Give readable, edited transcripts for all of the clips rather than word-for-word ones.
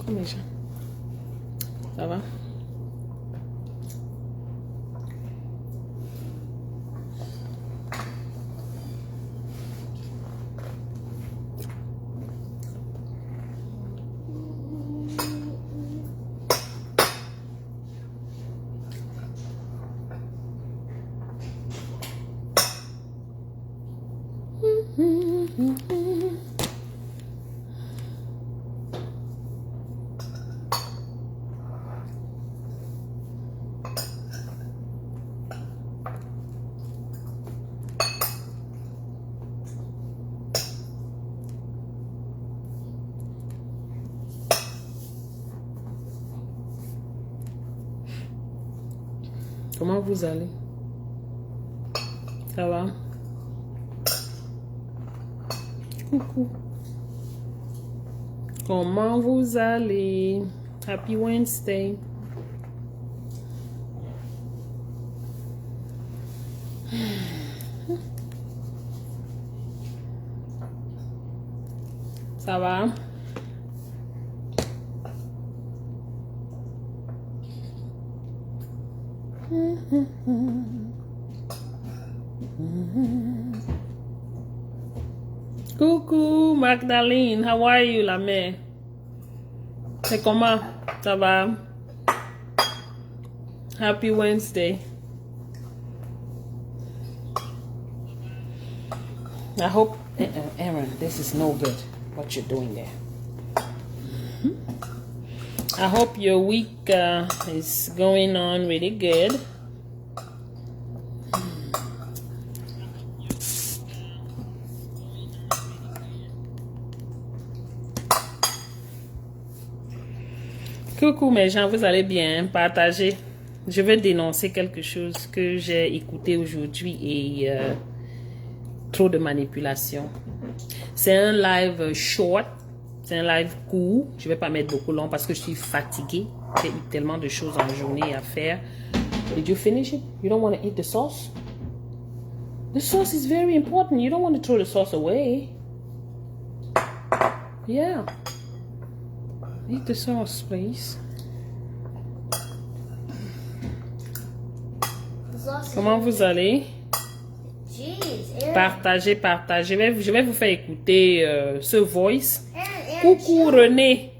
Coucou mes gens. Ça va? Comment vous allez? Ça va? Coucou. Comment vous allez? Happy Wednesday. Ça va? Coucou Magdalene, how are you la mère? C'est comment? Ça va? Happy Wednesday. I hope, Aaron, this is no good, what you're doing there. I hope your week is going on really good. Coucou mes gens, vous allez bien? Partagez. Je vais dénoncer quelque chose que j'ai écouté aujourd'hui et trop de manipulation. C'est un live short, c'est un live court. Je vais pas mettre beaucoup long parce que je suis fatiguée. J'ai eu tellement de choses en journée à faire. Did you finish it? You don't want to eat the sauce? The sauce is very important. You don't want to throw the sauce away. Yeah. Eat the sauce, please. Comment vous allez? Partagez, partagez. Je vais vous faire écouter ce voice. Coucou René.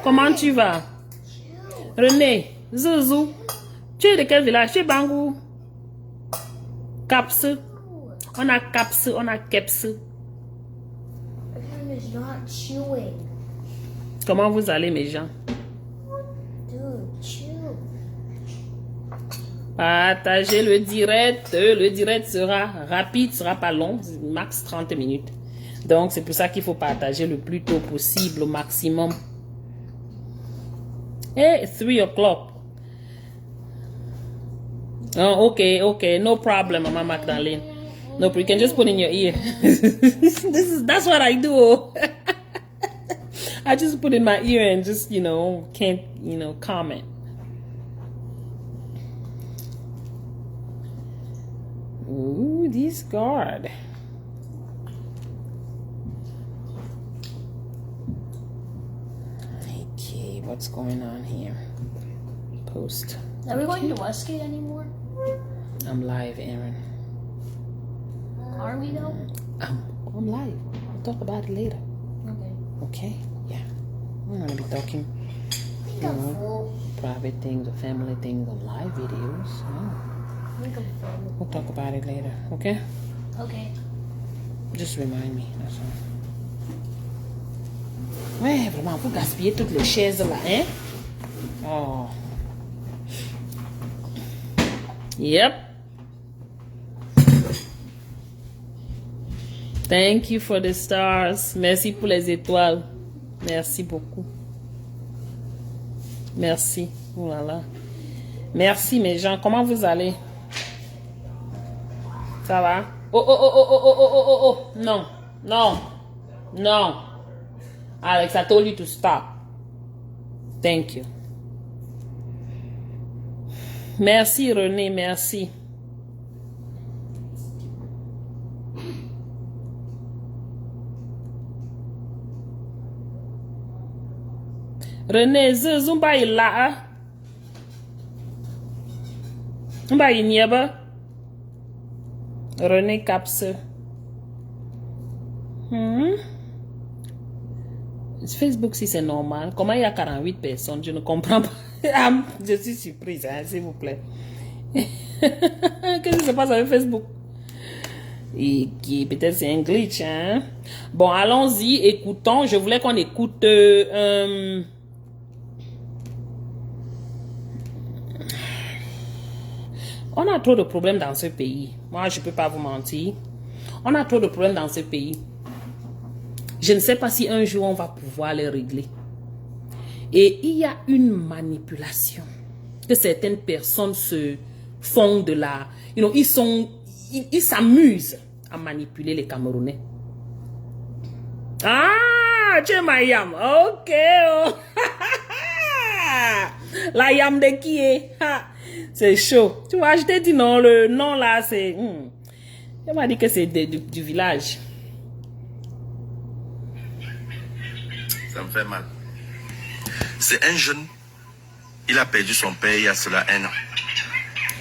Comment tu vas? René, Zouzou. Tu es de quel village? Tu es Bangou? Caps. On a Caps, on a Keps. Comment vous allez mes gens? Partagez le direct. Le direct sera rapide, sera pas long, max 30 minutes. Donc c'est pour ça qu'il faut partager le plus tôt possible, au maximum. Hey, 3 o'clock. Oh, okay, no problem, Mama Magdalene. No, you can just put in your ear. That's what I do. I just put in my ear and just, can't, comment. Ooh, this guard. Okay, what's going on here? Post. Are we going to Westgate anymore? I'm live, Aaron. Are we though? I'm live. We'll talk about it later. Okay. Okay? Yeah. We're going to be talking, private things or family things on live videos. We'll talk about it later. Okay? Okay. Just remind me. That's all. Ouais, vraiment, vous gaspillez toutes les chaises là, hein? Oh. Yep. Thank you for the stars. Merci pour les étoiles. Merci beaucoup. Merci. Oh là là. Merci mes gens. Comment vous allez? Ça va? Oh. Non. Non. Non. Alex, I told you to stop. Thank you. Merci René, merci. René, Zumba il là. Zumba il n'y a pas. René Caps. Facebook, si c'est normal. Comment il y a 48 personnes? Je ne comprends pas. Je suis surprise, hein, s'il vous plaît. Qu'est-ce qui se passe avec Facebook? Et qui peut-être c'est un glitch, hein? Bon, allons-y, écoutons. Je voulais qu'on écoute on a trop de problèmes dans ce pays. Moi, je ne peux pas vous mentir. On a trop de problèmes dans ce pays. Je ne sais pas si un jour on va pouvoir les régler. Et il y a une manipulation que certaines personnes se font de la... ils s'amusent à manipuler les Camerounais. Ah, tu es ma yam. Ok. Oh. La yam de qui est? C'est chaud. Tu vois, je t'ai dit non, le nom là, c'est... Elle m'a dit que c'est du village. Ça me fait mal. C'est un jeune, il a perdu son père il y a cela 1 an.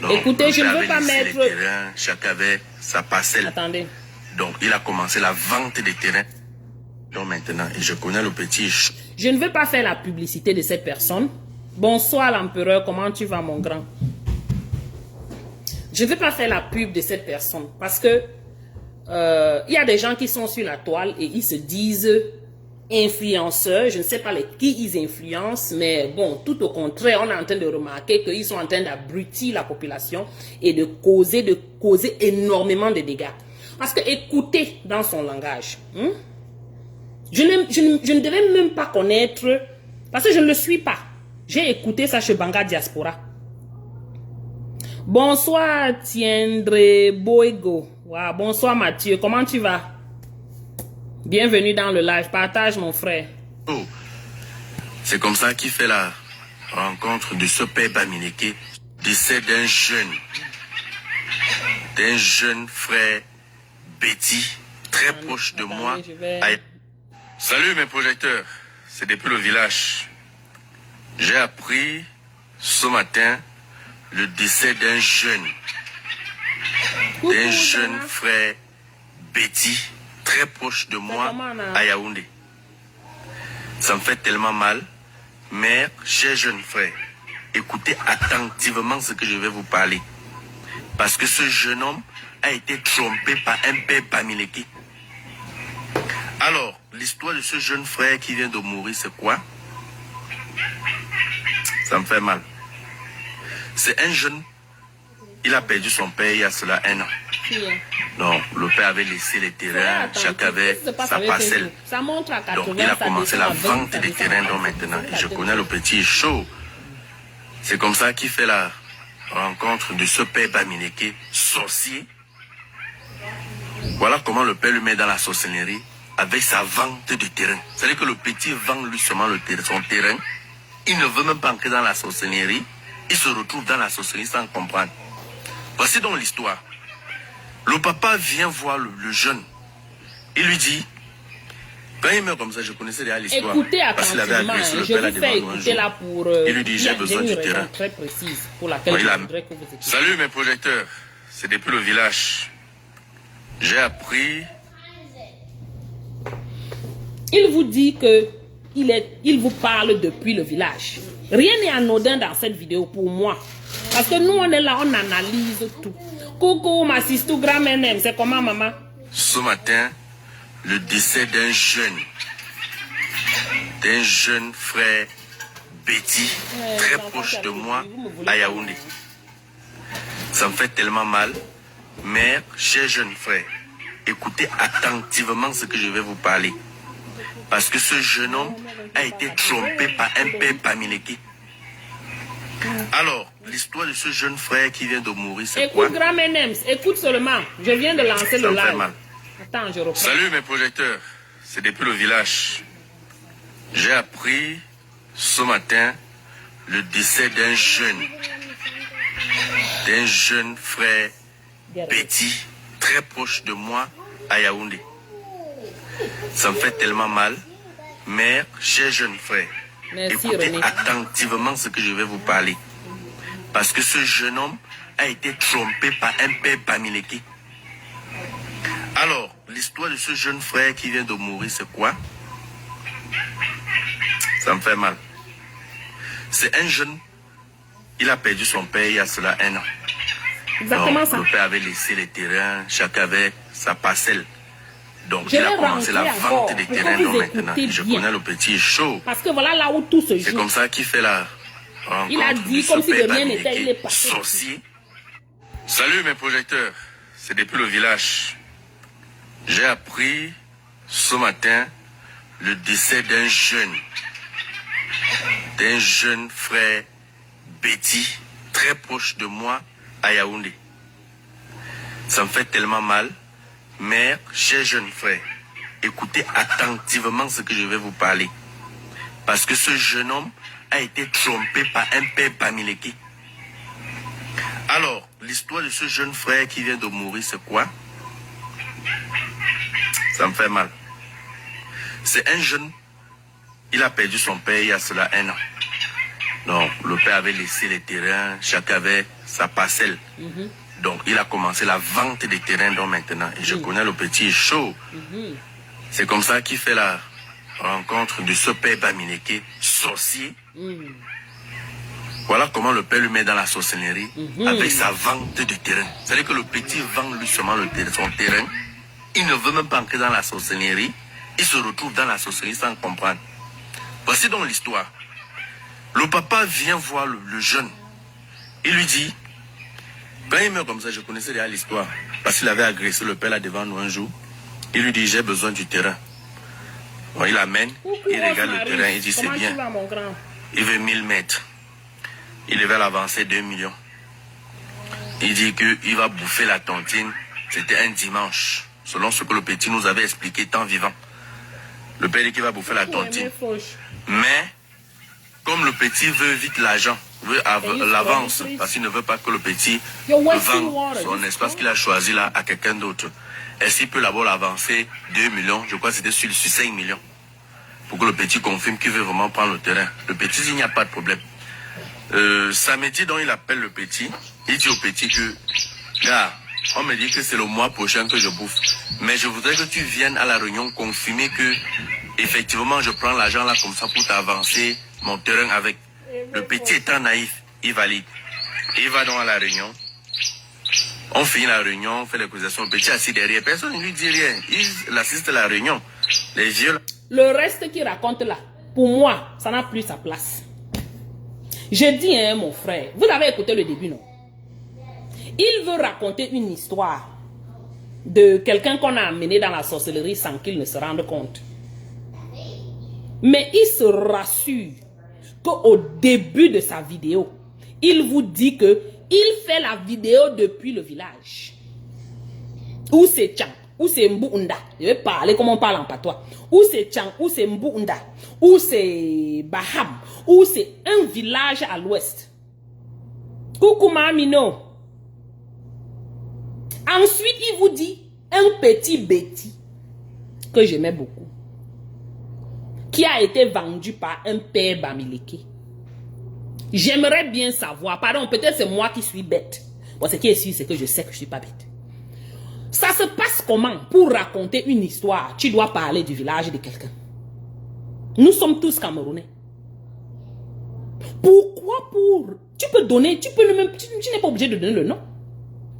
Donc, écoutez, je ne veux pas mettre... les terrains, chacun avait sa parcelle. Attendez. Donc, il a commencé la vente des terrains. Donc, maintenant, et je connais le petit... Je ne veux pas faire la publicité de cette personne. Bonsoir l'empereur, comment tu vas mon grand? Je ne veux pas faire la pub de cette personne parce que il y a des gens qui sont sur la toile et ils se disent influenceurs. Je ne sais pas qui ils influencent, mais bon, tout au contraire, on est en train de remarquer qu'ils sont en train d'abrutir la population et de causer énormément de dégâts. Parce que écoutez dans son langage, je ne devais même pas connaître, parce que je ne le suis pas. J'ai écouté ça chez Banga Diaspora. Bonsoir Tiendre Boego. Wow, bonsoir Mathieu, comment tu vas? Bienvenue dans le live, partage mon frère. Oh, c'est comme ça qu'il fait la rencontre de ce père Bamineke, décès d'un jeune frère Betty, très proche de moi. Salut mes projecteurs, c'est depuis le village. J'ai appris ce matin le décès d'un jeune frère Betty, très proche de moi à Yaoundé. Ça me fait tellement mal. Mais, chers jeunes frères, écoutez attentivement ce que je vais vous parler. Parce que ce jeune homme a été trompé par un père Bamileke. Alors, l'histoire de ce jeune frère qui vient de mourir, c'est quoi? Ça me fait mal. C'est un jeune, il a perdu son père il y a cela 1 an. Donc, le père avait laissé les terrains, chacun avait sa parcelle. Donc, il a commencé la vente des terrains. Donc, maintenant, je connais le petit chaud. C'est comme ça qu'il fait la rencontre de ce père Bamineke, sorcier. Voilà comment le père lui met dans la sorcellerie avec sa vente de terrain. C'est-à-dire que le petit vend lui seulement son terrain. Il ne veut même pas entrer dans la sorcellerie. Il se retrouve dans la sorcellerie sans comprendre. Voici donc l'histoire. Le papa vient voir le jeune. Il lui dit, quand il meurt comme ça, je connaissais déjà l'histoire. Écoutez parce qu'il avait attentivement, agressé le je père vous fais écouter là pour... il lui dit, j'ai besoin du terrain. Très précise pour laquelle je voudrais que vous écoutiez. Salut mes projecteurs, c'est depuis le village. J'ai appris... Il vous dit que il vous parle depuis le village. Rien n'est anodin dans cette vidéo pour moi. Parce que nous, on est là, on analyse tout. Coucou, ma sister grand-mère, c'est comment, maman? Ce matin, le décès d'un jeune frère Betty, très proche de moi, à Yaoundé. Ça me fait tellement mal. Mais, chers jeunes frères, écoutez attentivement ce que je vais vous parler. Parce que ce jeune homme a été trompé par un père Bamileke. Alors, l'histoire de ce jeune frère qui vient de mourir, c'est quoi? Écoute, grand-mère Nems, écoute seulement. Je viens de lancer le live. Mal. Attends, je reprends. Salut mes projecteurs, c'est depuis le village. J'ai appris ce matin le décès d'un jeune frère Betty, très proche de moi, à Yaoundé. Ça me fait tellement mal. Mais, chers jeunes frères, Merci, Écoutez René. attentivement ce que je vais vous parler. Parce que ce jeune homme a été trompé par un père Bamileke. Alors, l'histoire de ce jeune frère qui vient de mourir, c'est quoi? Ça me fait mal. C'est un jeune, il a perdu son père il y a cela 1 an. Exactement Donc, ça. le père avait laissé les terrains, chacun avait sa parcelle. Donc, Je il a vais commencé la rentrer vente encore des pour terrains. que Donc, vous maintenant, écoutez je bien. connais le petit chaud. Parce que voilà là où tout se C'est joue. comme ça qu'il fait la rencontre. Il a dit de ce comme si de père rien Bamileke, n'était, il est passé. sorcier. Salut mes projecteurs, c'est depuis le village. J'ai appris ce matin le décès d'un jeune frère Betty, très proche de moi à Yaoundé. Ça me fait tellement mal. Mère, cher jeune frère, écoutez attentivement ce que je vais vous parler. Parce que ce jeune homme a été trompé par un père Bamileke. Alors, l'histoire de ce jeune frère qui vient de mourir, c'est quoi? Ça me fait mal. C'est un jeune, il a perdu son père il y a cela 1 an. Donc, le père avait laissé les terrains, chacun avait sa parcelle. Donc, il a commencé la vente des terrains donc maintenant. Et je connais le petit chaud. C'est comme ça qu'il fait la rencontre de ce père Bamileke, sorcier. Voilà comment le père lui met dans la sorcellerie avec sa vente de terrain. C'est-à-dire que le petit vend lui seulement son terrain. Il ne veut même pas entrer dans la sorcellerie. Il se retrouve dans la sorcellerie sans comprendre. Voici donc l'histoire. Le papa vient voir le jeune. Il lui dit, quand il meurt comme ça, je connaissais déjà l'histoire. Parce qu'il avait agressé le père là devant nous un jour. Il lui dit, j'ai besoin du terrain. Bon, il amène, il regarde le terrain, il dit, c'est bien. Il veut 1000 mètres. Il devait l'avancer 2 millions. Il dit qu'il va bouffer la tontine. C'était un dimanche, selon ce que le petit nous avait expliqué tant vivant. Le père dit qu'il va bouffer la tontine. Mais, comme le petit veut vite l'argent, veut l'avance, parce qu'il ne veut pas que le petit vende son espace qu'il a choisi là à quelqu'un d'autre. Est-ce qu'il peut d'abord l'avancer 2 millions? Je crois que c'était sur 5 millions. Pour que le petit confirme qu'il veut vraiment prendre le terrain. Le petit dit, il n'y a pas de problème. Samedi, donc il appelle le petit. Il dit au petit que, là, on me dit que c'est le mois prochain que je bouffe. Mais je voudrais que tu viennes à la réunion confirmer que, effectivement, je prends l'argent là comme ça pour t'avancer mon terrain avec. Le petit étant naïf, il valide. Il va donc à la réunion. On finit la réunion, on fait l'accusation. Le petit assis derrière. Personne ne lui dit rien. Il assiste à la réunion. Les vieux. Le reste qu'il raconte là, pour moi, ça n'a plus sa place. Je dis, hein, mon frère, vous avez écouté le début, non? Il veut raconter une histoire de quelqu'un qu'on a amené dans la sorcellerie sans qu'il ne se rende compte. Mais il se rassure qu'au début de sa vidéo, il vous dit que il fait la vidéo depuis le village. Ou c'est Tchang, ou c'est Mbounda. Je vais parler comme on parle en patois. Ou c'est Tchang, ou c'est Mbounda, ou c'est Baham, ou c'est un village à l'ouest. Coucou Mamino. Ensuite, il vous dit un petit Betty que j'aimais beaucoup, qui a été vendu par un père Bamileke. J'aimerais bien savoir, pardon, peut-être c'est moi qui suis bête. Bon, ce qui est sûr, c'est que je sais que je ne suis pas bête. Ça se passe comment? Pour raconter une histoire, tu dois parler du village de quelqu'un. Nous sommes tous Camerounais. Pourquoi tu peux donner, tu n'es pas obligé de donner le nom.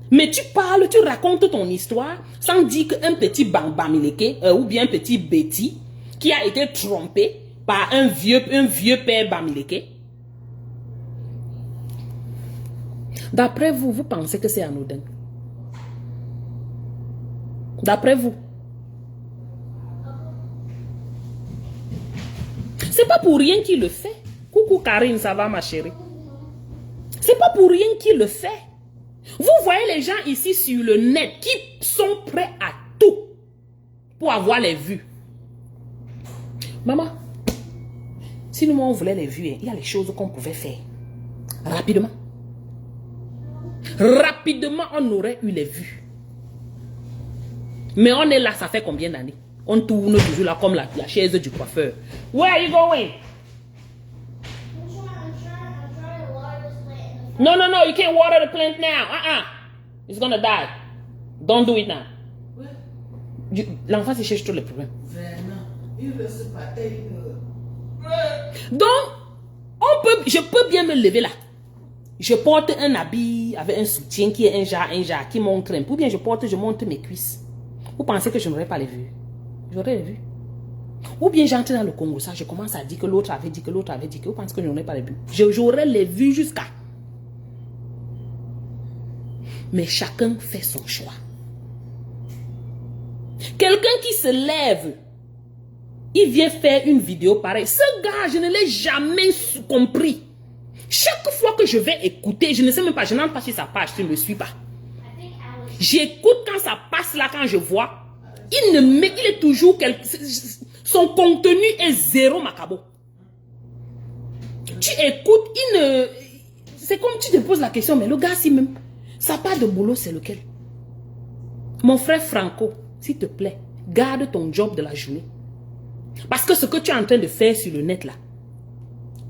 Mais tu parles, tu racontes ton histoire sans dire qu'un petit Bamileke ou bien un petit Betty qui a été trompé par un vieux père Bamileke. D'après vous, vous pensez que c'est anodin? D'après vous? C'est pas pour rien qu'il le fait. Coucou Karine, ça va ma chérie? C'est pas pour rien qu'il le fait. Vous voyez les gens ici sur le net qui sont prêts à tout pour avoir les vues. Maman, si nous on voulait les vues, il y a les choses qu'on pouvait faire rapidement. Rapidement, on aurait eu les vues. Mais on est là, ça fait combien d'années? On tourne toujours là comme la chaise du coiffeur. Where are you going? No, no, no, you can't water the plant now. It's gonna die. Don't do it now. L'enfant se cherche tous les problèmes. Donc, je peux bien me lever là. Je porte un habit avec un soutien qui est un genre, qui montre un peu. Ou bien je montre mes cuisses. Vous pensez que je n'aurais pas les vues? J'aurais les vues. Ou bien j'entre dans le Congo, ça, je commence à dire que l'autre avait dit que l'autre avait dit que. Vous pensez que je n'aurais pas les vues? J'aurais les vues jusqu'à. Mais chacun fait son choix. Quelqu'un qui se lève, il vient faire une vidéo pareille. Ce gars, je ne l'ai jamais compris. Chaque fois que je vais écouter, je ne sais même pas, je n'entre pas sur sa page, je ne me suis pas. J'écoute quand ça passe là, quand je vois. Il est toujours son contenu est zéro macabo. Tu écoutes, c'est comme tu te poses la question, mais le gars, si même, sa part de boulot, c'est lequel? Mon frère Franco, s'il te plaît, garde ton job de la journée. Parce que ce que tu es en train de faire sur le net là,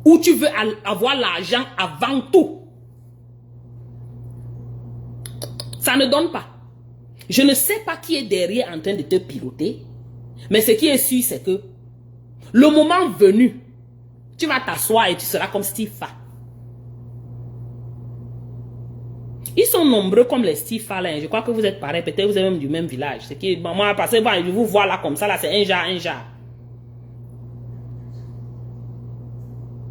où tu veux avoir l'argent avant tout, ça ne donne pas. Je ne sais pas qui est derrière en train de te piloter, mais ce qui est sûr, c'est que le moment venu, tu vas t'asseoir et tu seras comme Steve Fa. Ils sont nombreux comme les Steve Fa là. Je crois que vous êtes pareils, peut-être vous êtes même du même village. C'est qui, bon, moi, parce que bon, je vous vois là comme ça, là, c'est un genre.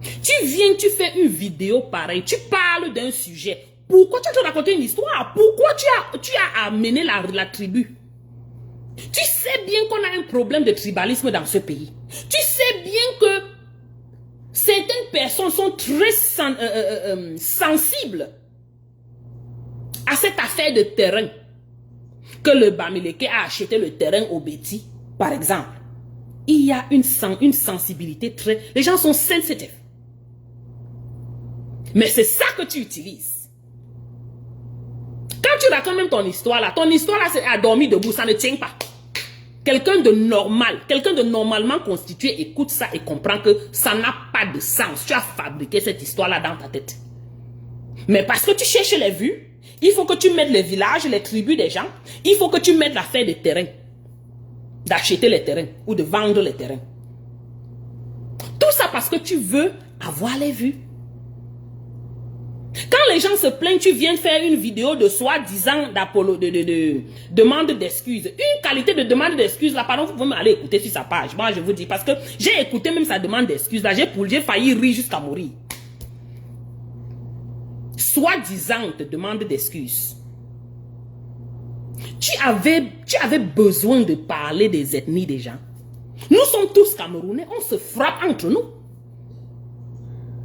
Tu viens, tu fais une vidéo pareille, tu parles d'un sujet. Pourquoi tu as raconté une histoire? Pourquoi tu as amené la tribu? Tu sais bien qu'on a un problème de tribalisme dans ce pays. Tu sais bien que certaines personnes sont très sensibles à cette affaire de terrain. Que le Bamileke a acheté le terrain au Betty, par exemple. Il y a une sensibilité très... Les gens sont sensitifs. Mais c'est ça que tu utilises. Quand tu racontes même ton histoire là, c'est à dormir debout, ça ne tient pas. Quelqu'un de normal, quelqu'un de normalement constitué écoute ça et comprend que ça n'a pas de sens. Tu as fabriqué cette histoire là dans ta tête. Mais parce que tu cherches les vues, il faut que tu mettes les villages, les tribus des gens, il faut que tu mettes l'affaire des terrains. D'acheter les terrains ou de vendre les terrains. Tout ça parce que tu veux avoir les vues. Quand les gens se plaignent, tu viens faire une vidéo de soi-disant demande d'excuses. Une qualité de demande d'excuses, là, pardon, vous pouvez aller écouter sur sa page. Moi, je vous dis, parce que j'ai écouté même sa demande d'excuses, là, j'ai failli rire jusqu'à mourir. Soi-disant demande d'excuses. Tu avais besoin de parler des ethnies des gens. Nous sommes tous Camerounais, on se frappe entre nous.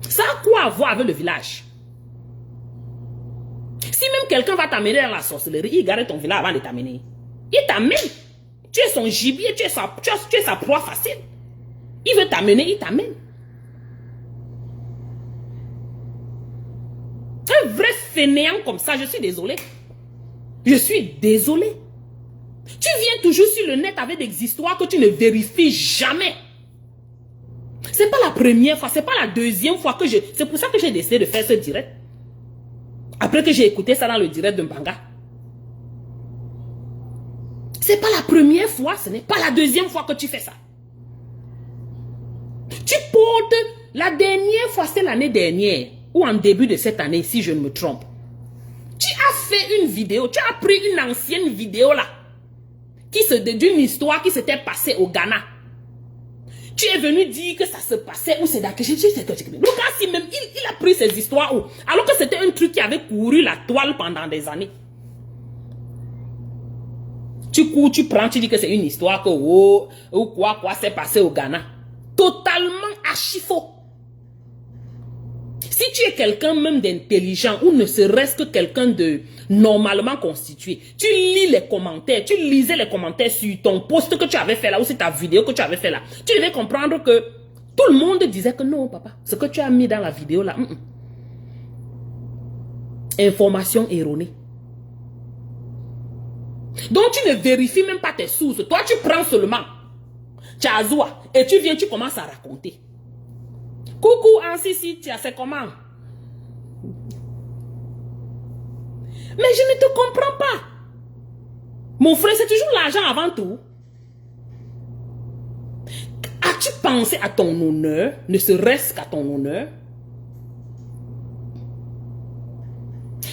Ça a quoi à voir avec le village? Si même quelqu'un va t'amener dans la sorcellerie, il garde ton village avant de t'amener. Il t'amène. Tu es son gibier, tu es sa proie facile. Il veut t'amener, il t'amène. Un vrai fainéant comme ça, je suis désolé. Je suis désolé. Tu viens toujours sur le net avec des histoires que tu ne vérifies jamais. C'est pas la première fois, c'est pas la deuxième fois que c'est pour ça que j'ai décidé de faire ce direct. Après que j'ai écouté ça dans le direct de Mbanga. C'est pas la première fois, ce n'est pas la deuxième fois que tu fais ça. Tu portes, la dernière fois, c'est l'année dernière, ou en début de cette année, si je ne me trompe. Tu as fait une vidéo, tu as pris une ancienne vidéo là, d'une histoire qui s'était passée au Ghana. Tu es venu dire que ça se passait où c'est d'accord. Le gars, si même, il a pris ces histoires où, alors que c'était un truc qui avait couru la toile pendant des années. Tu cours, tu prends, tu dis que c'est une histoire que, ou quoi s'est passé au Ghana. Totalement archi faux. Si tu es quelqu'un même d'intelligent ou ne serait-ce que quelqu'un de normalement constitué, tu lis les commentaires, tu lisais les commentaires sur ton post que tu avais fait là ou sur ta vidéo que tu avais fait là, tu devais comprendre que tout le monde disait que non papa, ce que tu as mis dans la vidéo là, information erronée. Donc tu ne vérifies même pas tes sources, toi tu prends seulement Tchazoua et tu viens, tu commences à raconter. Coucou Ansisi, c'est comment? Mais je ne te comprends pas. Mon frère, c'est toujours l'argent avant tout. As-tu pensé à ton honneur, ne serait-ce qu'à ton honneur?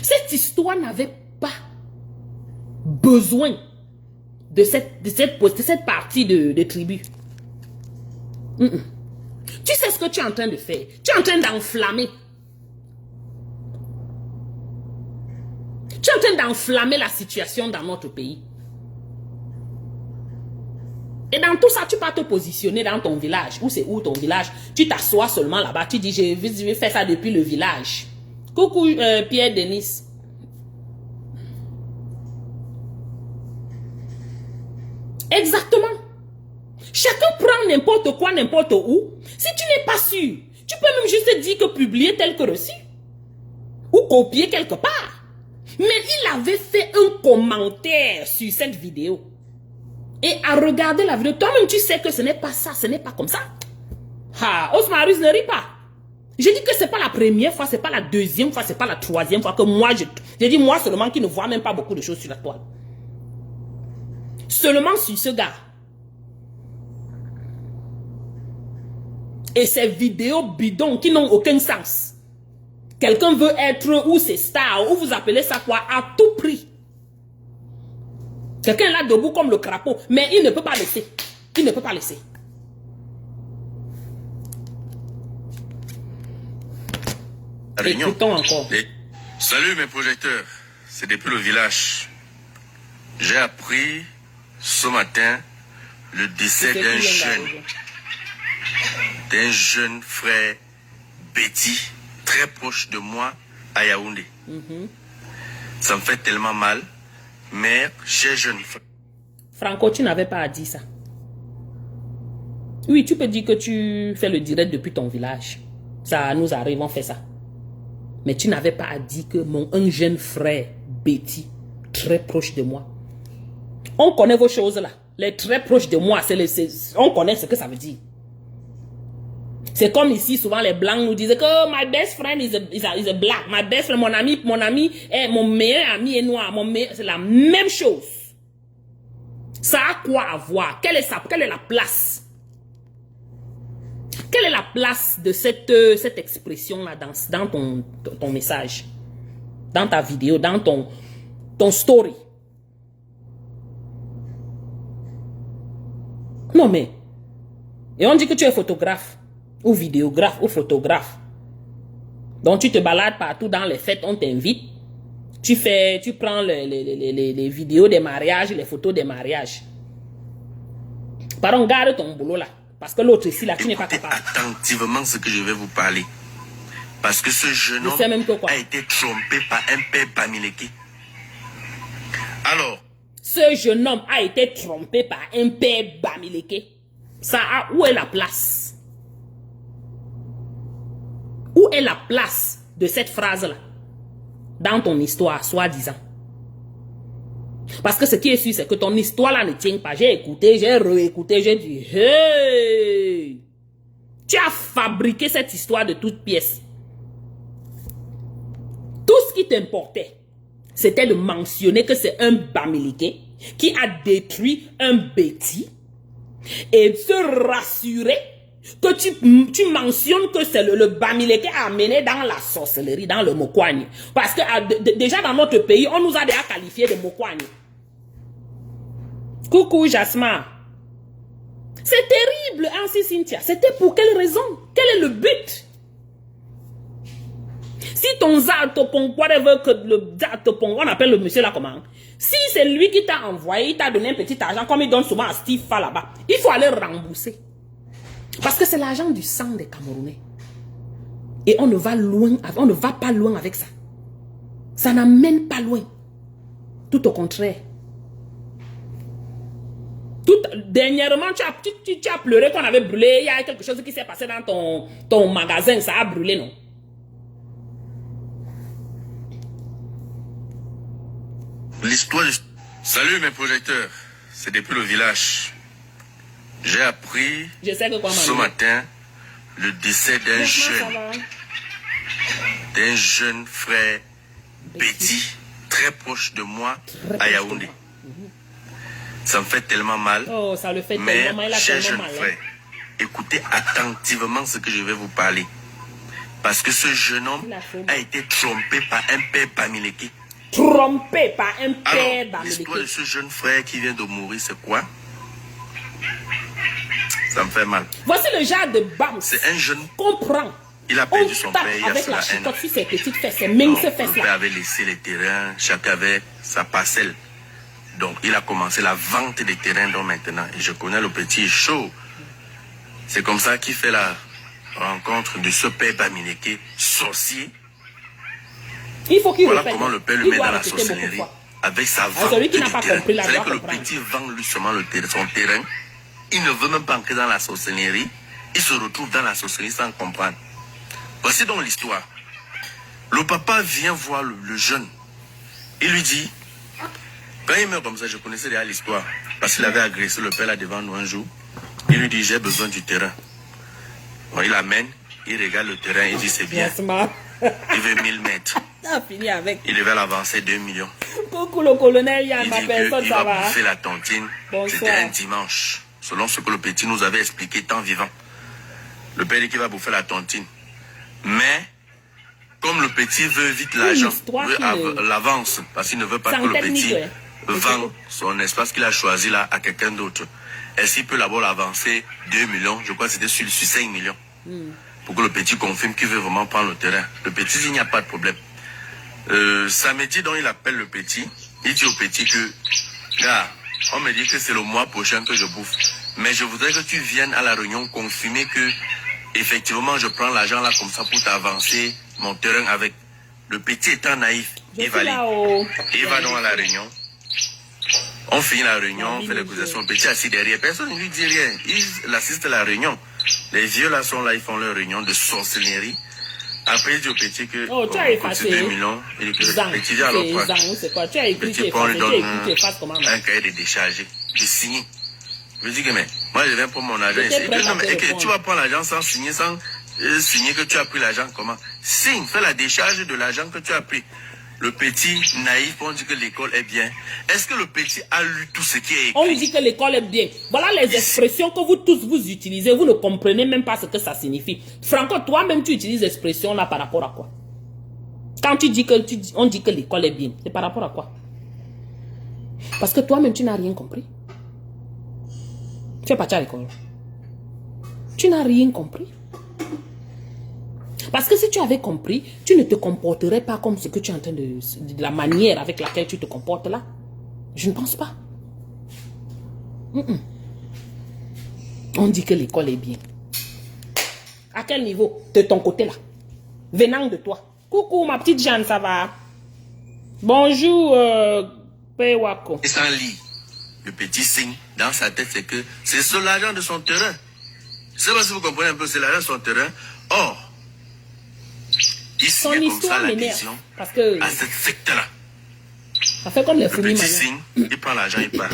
Cette histoire n'avait pas besoin de cette partie de tribu. Tu sais ce que tu es en train de faire? Tu es en train d'enflammer. Tu es en train d'enflammer la situation dans notre pays. Et dans tout ça, tu vas te positionner dans ton village. Où c'est où ton village? Tu t'assois seulement là-bas. Tu dis, je vais faire ça depuis le village. Coucou Pierre Denis. Exactement. Chacun prend n'importe quoi, n'importe où. Si tu n'es pas sûr, tu peux même juste dire que publier tel que reçu. Ou copier quelque part. Mais il avait fait un commentaire sur cette vidéo. Et à regarder la vidéo, toi-même tu sais que ce n'est pas ça, ce n'est pas comme ça. Ah, Osmarus ne rit pas. Je dis que ce n'est pas la première fois, ce n'est pas la deuxième fois, ce n'est pas la troisième fois que moi, je dis moi seulement qui ne vois même pas beaucoup de choses sur la toile. Seulement sur ce gars. Et ces vidéos bidons qui n'ont aucun sens. Quelqu'un veut être ou c'est star, ou vous appelez ça quoi, à tout prix. Quelqu'un est là debout comme le crapaud, mais il ne peut pas laisser. Il ne peut pas laisser. Réunion. Écoutons encore. Salut mes projecteurs, c'est depuis le village. J'ai appris ce matin le décès d'un jeune frère Betty, très proche de moi à Yaoundé. Ça me fait tellement mal. Mère, cher jeune frère. Franco, tu n'avais pas à dire ça. Oui, tu peux dire que tu fais le direct depuis ton village. Ça nous arrive, on fait ça. Mais tu n'avais pas à dire que un jeune frère, Betty, très proche de moi. On connaît vos choses là. Les très proches de moi, on connaît ce que ça veut dire. C'est comme ici, souvent les blancs nous disent que oh, my best friend is a black. My best friend, mon ami est mon meilleur ami est noir. C'est la même chose. Ça a quoi à voir? Quelle est la place? Quelle est la place de cette expression-là dans ton message? Dans ta vidéo, dans ton story? Non mais, et on dit que tu es photographe. Ou vidéographe, ou photographe. Donc tu te balades partout dans les fêtes, on t'invite. Tu prends les vidéos des mariages, les photos des mariages. Pardon, garde ton boulot là. Parce que l'autre ici là, tu n'es pas capable. Attentivement ce que je vais vous parler. Parce que ce jeune homme a été trompé par un père Bamileke. Alors. Ce jeune homme a été trompé par un père Bamileke. Où est la place? Où est la place de cette phrase-là dans ton histoire, soi-disant? Parce que ce qui est sûr, c'est que ton histoire-là ne tient pas. J'ai écouté, j'ai réécouté, j'ai dit, hey! Tu as fabriqué cette histoire de toutes pièces. Tout ce qui t'importait, c'était de mentionner que c'est un Bamileke qui a détruit un Betty et se rassurer que tu mentionnes que c'est le Bamileke a amené dans la sorcellerie, dans le Mokwane. Parce que déjà dans notre pays, on nous a déjà qualifié de Mokwane. Coucou Jasmin. C'est terrible, Ansi Cynthia. C'était pour quelle raison? Quel est le but? Si ton Zatopon, whatever que le Zatopon, on appelle le monsieur là comment? Si c'est lui qui t'a envoyé, il t'a donné un petit argent, comme il donne souvent à Steve Fa là-bas, il faut aller rembourser. Parce que c'est l'argent du sang des Camerounais. Et on ne va pas loin avec ça. Ça n'amène pas loin. Tout au contraire. Dernièrement, tu as pleuré qu'on avait brûlé. Il y a quelque chose qui s'est passé dans ton magasin. Ça a brûlé, non? L'histoire de... Salut mes projecteurs. C'est depuis le village. J'ai appris ce matin le décès d'un jeune frère Betty, très proche de moi à Yaoundé. Ça me fait tellement mal. Oh, ça le fait mais tellement mal. Cher jeune frère, écoutez attentivement ce que je vais vous parler. Parce que ce jeune homme a été trompé par un père Bamileke. Trompé par un père Alors, l'histoire de Bamileke. ce jeune frère qui vient de mourir, c'est quoi? Ça me fait mal. Voici le genre de bam. C'est un jeune. Comprends. Il a perdu son père il y a avec la cela un an. chicotte sur ses petites fesses, ses minces Le fesses père là. avait laissé les terrains, chacun avait sa parcelle. Donc il a commencé la vente des terrains donc maintenant. Et je connais le petit chaud. C'est comme ça qu'il fait la rencontre de ce père Bamileke, sorcier. Il faut qu'il Voilà répète. comment le père le Il met doit dans la répéter beaucoup de sorcellerie. fois. Avec sa Ah, vente celui qui du n'a pas terrain. compris la C'est-à-dire doit que le comprendre. petit vend lui seulement son terrain. Il ne veut même pas entrer dans la sorcellerie. Il se retrouve dans la sorcellerie sans comprendre. Voici donc l'histoire. Le papa vient voir le jeune. Il lui dit, quand il meurt comme ça, je connaissais déjà l'histoire. Parce qu'il avait agressé le père là devant nous un jour. Il lui dit, j'ai besoin du terrain. Bon, il amène, il regarde le terrain, il dit, c'est bien. Il veut 1000 mètres. Fini avec. Il devait l'avancer 2 millions. Coucou le colonel, il y a Il ma dit personne, qu'il ça va va. bouffer la tontine. Bonsoir. C'était un dimanche. Selon ce que le petit nous avait expliqué tant vivant. Le père dit qu'il va bouffer la tontine. Mais, comme le petit veut vite l'argent, veut l'avance, parce qu'il ne veut pas que le petit vende son espace qu'il a choisi là à quelqu'un d'autre. Est-ce qu'il peut d'abord l'avancer 2 millions? Je crois que c'était sur 5 millions. Pour que le petit confirme qu'il veut vraiment prendre le terrain. Le petit dit, il n'y a pas de problème. Samedi, donc, il appelle le petit. Il dit au petit que, gars, on me dit que c'est le mois prochain que je bouffe. Mais je voudrais que tu viennes à la réunion confirmer que, effectivement, je prends l'argent là comme ça pour t'avancer mon terrain avec. Le petit étant naïf, il va aller. Il va donc à la réunion. On finit la réunion, on fait l'écoutation. Le petit assis derrière. Personne ne lui dit rien. Il assiste à la réunion. Les vieux là sont là, ils font leur réunion de sorcellerie. Après, il dit au petit que, oh, tu as effacé 2 millions. Il dit que Zang, le petit dit alors quoi? c'est quoi? Tu as écrit, Le petit prend, lui donne un cahier de décharger, de signer. Je dis que, mais, moi, je viens prendre mon argent. Non, mais tu vas prendre l'argent sans signer, signer que tu as pris l'argent, comment? Signe, fais la décharge de l'argent que tu as pris. Le petit naïf, on dit que l'école est bien. Est-ce que le petit a lu tout ce qui est écrit? On dit que l'école est bien. Voilà les expressions que vous tous vous utilisez. Vous ne comprenez même pas ce que ça signifie. Franco, toi-même, tu utilises l'expression là par rapport à quoi? Quand tu dis que on dit que l'école est bien, c'est par rapport à quoi? Parce que toi-même, tu n'as rien compris. Tu es parti à l'école. Tu n'as rien compris. Parce que si tu avais compris, tu ne te comporterais pas comme ce que tu es en train de la manière avec laquelle tu te comportes là. Je ne pense pas. On dit que l'école est bien. À quel niveau? De ton côté là. Venant de toi. Coucou ma petite Jeanne, ça va? Bonjour, Pewako. Et sans lit. Le petit signe dans sa tête, c'est que c'est sur l'argent de son terrain. Je ne sais pas si vous comprenez un peu, c'est l'argent de son terrain. Or, il signe comme ça l'adhésion à cette secte-là. Ça fait comme les le petit signe, il prend l'argent, il part.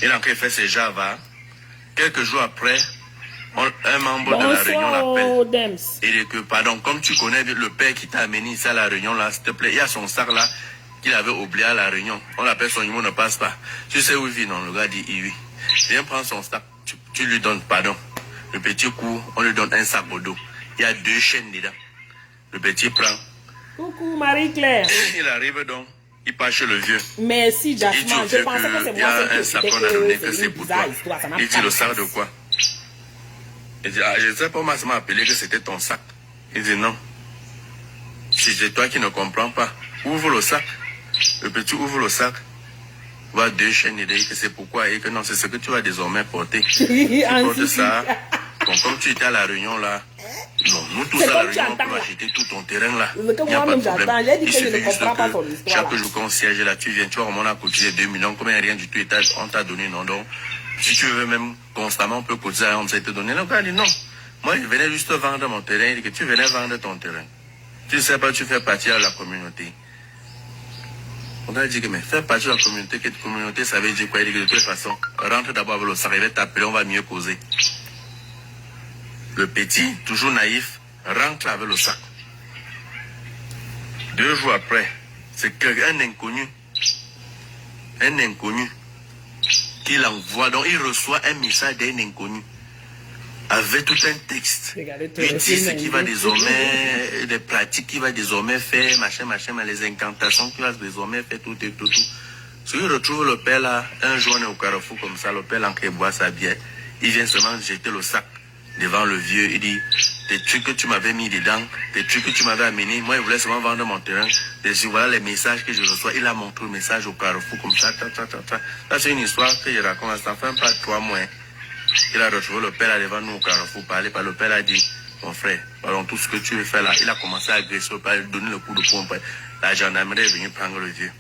Il a encore fait ses Java. Quelques jours après, un membre de la réunion l'appelle. Il dit que, pardon, comme tu connais le père qui t'a amené ici à la réunion, là, s'il te plaît, il y a son sac là qu'il avait oublié à la réunion. On l'appelle, son numéro ne passe pas. Tu sais où il vit? Non, le gars dit oui. Viens prendre son sac, tu lui donnes, pardon. Le petit coup, on lui donne un sac au dos. Il y a 2 chaînes dedans. Le petit prend. Coucou Marie-Claire. Il arrive donc, il part chez le vieux. Merci Jasmine, je pensais que c'est moi. Il y a un sac qu'on a donné que c'est pour toi. Il dit le sac de quoi? Il dit, je ne sais pas, moi, ça m'a appelé que c'était ton sac. Il dit non. C'est toi qui ne comprends pas. Ouvre le sac. Le petit ouvre le sac. Voit 2 chaînes, il dit que c'est pourquoi et que non, c'est ce que tu vas désormais porter. Tu portes ça. Bon, comme tu étais à la réunion là, non, nous tous à la réunion, on peut acheter tout ton terrain là. Il n'y a pas de problème. Il suffit juste que chaque jour qu'on siège là, tu viens, tu vois, on a cotisé 2 millions, combien rien du tout, on t'a donné, non, donc, si tu veux même constamment, on peut cotiser, on s'est donné. Donc, il dit non. Moi, je venais juste vendre mon terrain, il dit que tu venais vendre ton terrain. Tu ne sais pas, tu fais partie de la communauté. On a dit que, mais faire partie de la communauté, quelle communauté, ça veut dire quoi? Il dit que de toute façon, rentre d'abord avec le sac, il va t'appeler, on va mieux causer. Le petit, toujours naïf, rentre avec le sac. 2 jours après, C'est qu'un inconnu. Un inconnu. Qui l'envoie. Donc il reçoit un message d'un inconnu. Avec tout un texte. Il dit ce qu'il va désormais, des pratiques qu'il va désormais faire, machin, les incantations qu'il va désormais faire, tout. Si il retrouve le père là, un jour on est au carrefour comme ça, le père là qui boit sa bière, il vient seulement jeter le sac devant le vieux, il dit, tes trucs que tu m'avais mis dedans, tes trucs que tu m'avais amené, moi je voulais seulement vendre mon terrain, et si voilà les messages que je reçois, il a montré le message au carrefour comme ça, Ça c'est une histoire que je raconte, ça fait pas 3 mois. Il a retrouvé le père là devant nous au carrefour, parler par le père a dit, mon frère, pardon, tout ce que tu veux faire là, il a commencé à agresser le père, il a donné le coup de poing, la gendarmerie est venue prendre le vieux.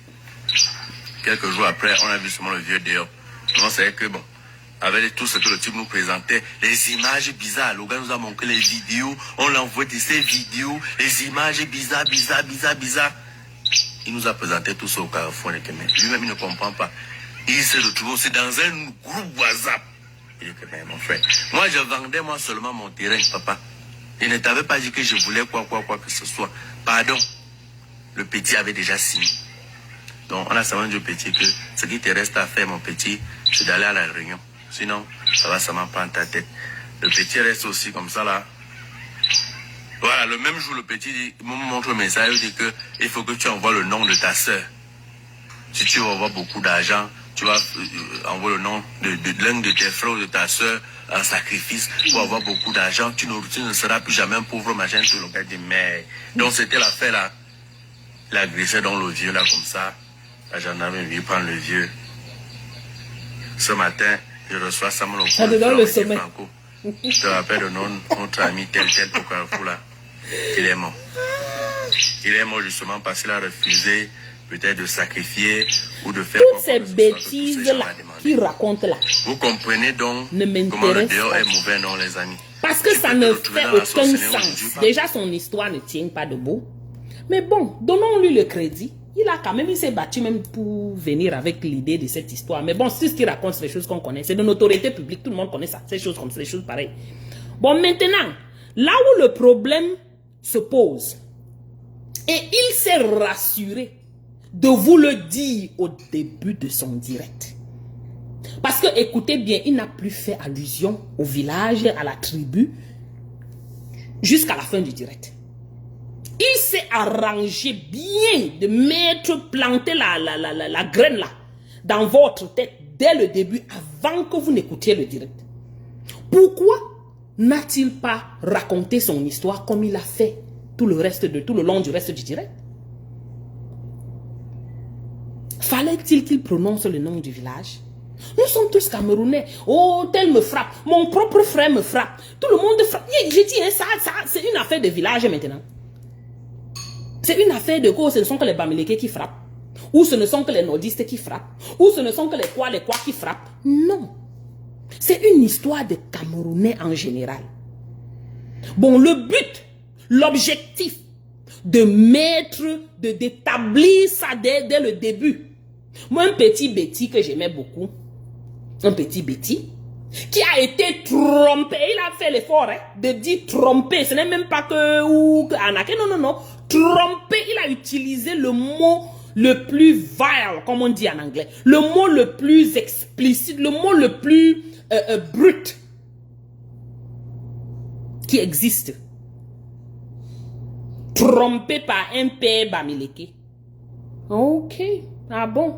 Quelques jours après, on a vu seulement le vieux dehors. On savait que bon, avec tout ce que le type nous présentait, les images bizarres, le gars nous a montré les vidéos, on l'a envoyé ces vidéos, les images bizarres. Il nous a présenté tout ça au carrefour, lui-même il ne comprend pas. Il se retrouve aussi dans un groupe WhatsApp. Il dit que mon frère, moi je vendais moi seulement mon terrain, papa. Il ne t'avait pas dit que je voulais quoi que ce soit. Pardon, le petit avait déjà signé. Donc on a seulement dit au petit que ce qui te reste à faire, mon petit, c'est d'aller à la réunion. Sinon, ça va seulement prendre ta tête. Le petit reste aussi comme ça là. Voilà, le même jour, le petit me montre un message, il dit que il faut que tu envoies le nom de ta soeur. Si tu vas avoir beaucoup d'argent, tu vas envoyer le nom de l'un de tes frères ou de ta soeur en sacrifice pour avoir beaucoup d'argent. Tu ne seras plus jamais un pauvre machin. Tout le gars dit, mais... Donc c'était l'affaire là. Il a agressé dans le vieux là comme ça. La gendarme est venue prendre le vieux. Ce matin, je reçois Samuel le sommet. Franco. Je te rappelle le nom de notre ami tel au carrefour là. Il est mort. Il est mort justement parce qu'il a refusé peut-être de sacrifier ou de faire... Toutes ces bêtises-là qu'il raconte là. Vous comprenez donc comment le dehors est mauvais, non les amis? Parce que ça ne fait aucun sens. Déjà, son histoire ne tient pas debout. Mais bon, donnons-lui le crédit. Il s'est battu même pour venir avec l'idée de cette histoire. Mais bon, c'est ce qu'il raconte, c'est les choses qu'on connaît. C'est de notoriété publique, tout le monde connaît ça. Ces choses comme ça, des choses pareilles. Bon, maintenant, là où le problème se pose, et il s'est rassuré de vous le dire au début de son direct. Parce que, écoutez bien, il n'a plus fait allusion au village, à la tribu, jusqu'à la fin du direct. Il s'est arrangé bien de planter la graine là, dans votre tête, dès le début, avant que vous n'écoutiez le direct. Pourquoi n'a-t-il pas raconté son histoire comme il a fait tout le long du reste du direct? Fallait-il qu'il prononce le nom du village? Nous sommes tous Camerounais. Oh, tel me frappe. Mon propre frère me frappe. Tout le monde frappe. J'ai dit, ça, c'est une affaire de village maintenant. C'est une affaire de quoi? Ce ne sont que les Bamileke qui frappent. Ou ce ne sont que les nordistes qui frappent. Ou ce ne sont que les quoi qui frappent. Non. C'est une histoire de Camerounais en général. Bon, le but, l'objectif d'établir ça dès le début. Moi, un petit Betty que j'aimais beaucoup, un petit Betty, qui a été trompé, il a fait l'effort de dire trompé, ce n'est même pas que Anaké, non, trompé, il a utilisé le mot le plus vile, comme on dit en anglais, le mot le plus explicite, le mot le plus brut qui existe. Trompé par un père Bamileke. Ok, ah bon.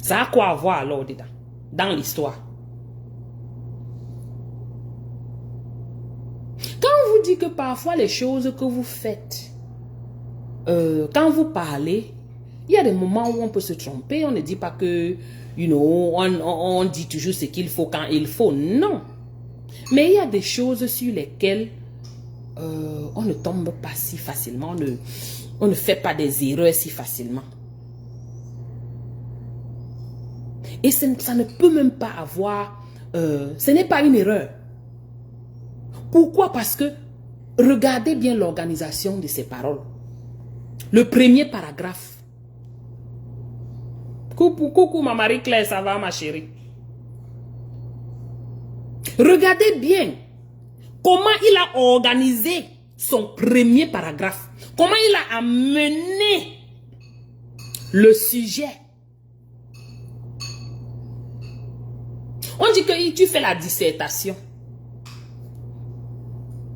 Ça a quoi à voir alors dedans, dans l'histoire? Quand on vous dit que parfois les choses que vous faites, quand vous parlez, il y a des moments où on peut se tromper, on ne dit pas que, on dit toujours ce qu'il faut quand il faut, non. Mais il y a des choses sur lesquelles on ne tombe pas si facilement, on ne fait pas des erreurs si facilement. Et ça ne peut même pas avoir... ce n'est pas une erreur. Pourquoi? Parce que regardez bien l'organisation de ces paroles. Le premier paragraphe. Coucou ma Marie-Claire, ça va ma chérie? Regardez bien comment il a organisé son premier paragraphe. Comment il a amené le sujet. On dit que tu fais la dissertation,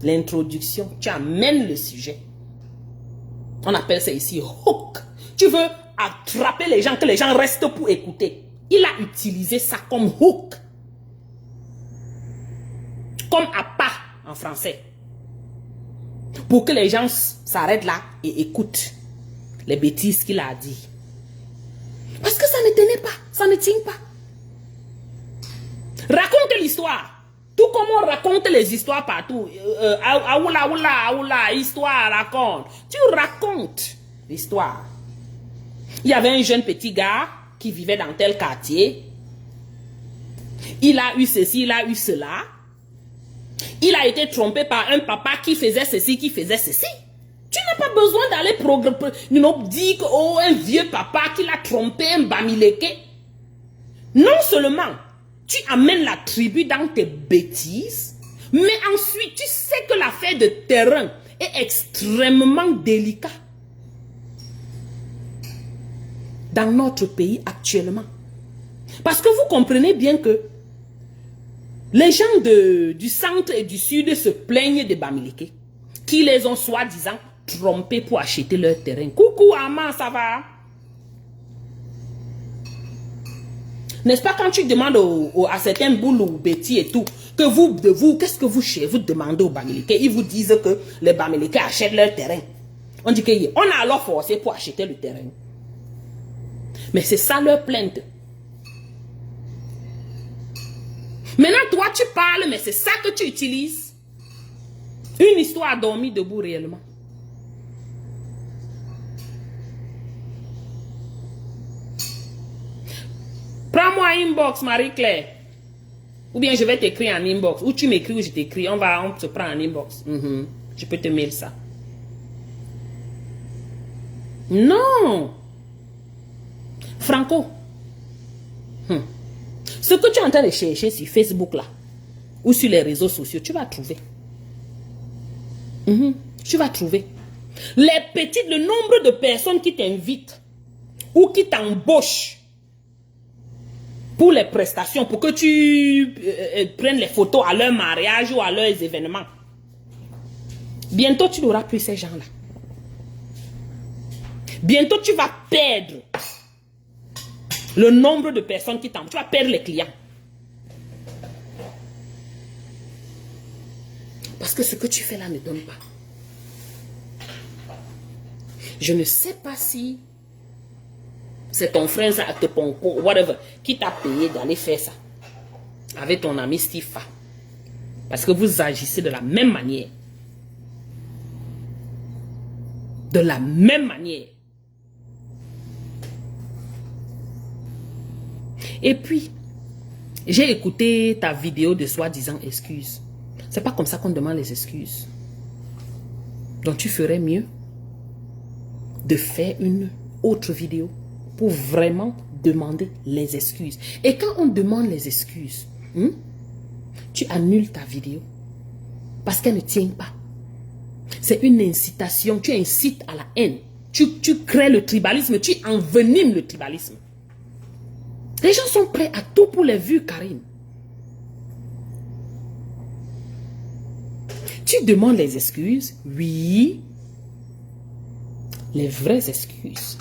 l'introduction, tu amènes le sujet. On appelle ça ici hook. Tu veux attraper les gens, que les gens restent pour écouter. Il a utilisé ça comme hook. Comme appât en français. Pour que les gens s'arrêtent là et écoutent les bêtises qu'il a dit. Parce que ça ne tenait pas, ça ne tient pas. Raconte l'histoire. Tout comme on raconte les histoires partout. Aoula, histoire, raconte. Tu racontes l'histoire. Il y avait un jeune petit gars qui vivait dans tel quartier. Il a eu ceci, il a eu cela. Il a été trompé par un papa qui faisait ceci, qui faisait ceci. Tu n'as pas besoin d'aller dire que oh, un vieux papa qui l'a trompé, un bamileke. Non seulement tu amènes la tribu dans tes bêtises, mais ensuite tu sais que l'affaire de terrain est extrêmement délicate dans notre pays actuellement. Parce que vous comprenez bien que les gens du centre et du sud se plaignent des Bamileke qui les ont soi-disant trompés pour acheter leur terrain. Coucou Ama, ça va? N'est-ce pas quand tu demandes à certains boules ou bêtis et tout, que qu'est-ce que vous demandez aux Bamileke? Ils vous disent que les Bamileke achètent leur terrain. On dit qu'on a alors forcé pour acheter le terrain. Mais c'est ça leur plainte. Maintenant, toi, tu parles, mais c'est ça que tu utilises. Une histoire dormie debout réellement. Prends-moi inbox, Marie-Claire. Ou bien je vais t'écrire en inbox. Ou tu m'écris ou je t'écris. On se prend en inbox. Je peux te mail ça. Non. Franco. Ce que tu es en train de chercher sur Facebook là, ou sur les réseaux sociaux, tu vas trouver. Tu vas trouver. Le nombre de personnes qui t'invitent ou qui t'embauchent pour les prestations, pour que tu prennes les photos à leur mariage ou à leurs événements. Bientôt, tu n'auras plus ces gens-là. Bientôt, tu vas perdre le nombre de personnes qui t'embauchent. Tu vas perdre les clients. Parce que ce que tu fais là ne donne pas. Je ne sais pas si c'est ton frère, ton whatever, qui t'a payé d'aller faire ça avec ton ami Stifa. Parce que vous agissez de la même manière. De la même manière. Et puis, j'ai écouté ta vidéo de soi-disant excuses. C'est pas comme ça qu'on demande les excuses. Donc tu ferais mieux de faire une autre vidéo pour vraiment demander les excuses. Et quand on demande les excuses, tu annules ta vidéo parce qu'elle ne tient pas. C'est une incitation. Tu incites à la haine. Tu crées le tribalisme. Tu envenimes le tribalisme. Les gens sont prêts à tout pour les vues, Karine. Tu demandes les excuses, oui. Les vraies excuses.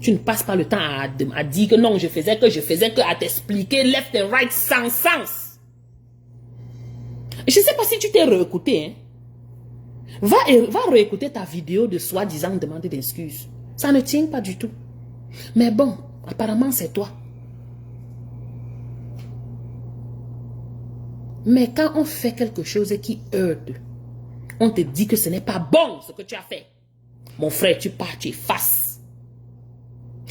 Tu ne passes pas le temps à dire que non, je faisais que, à t'expliquer left and right sans sens. Je ne sais pas si tu t'es réécouté. Hein? Va réécouter ta vidéo de soi-disant demander d'excuses. Ça ne tient pas du tout. Mais bon, apparemment c'est toi. Mais quand on fait quelque chose qui heurte, on te dit que ce n'est pas bon ce que tu as fait. Mon frère, tu pars, tu effaces.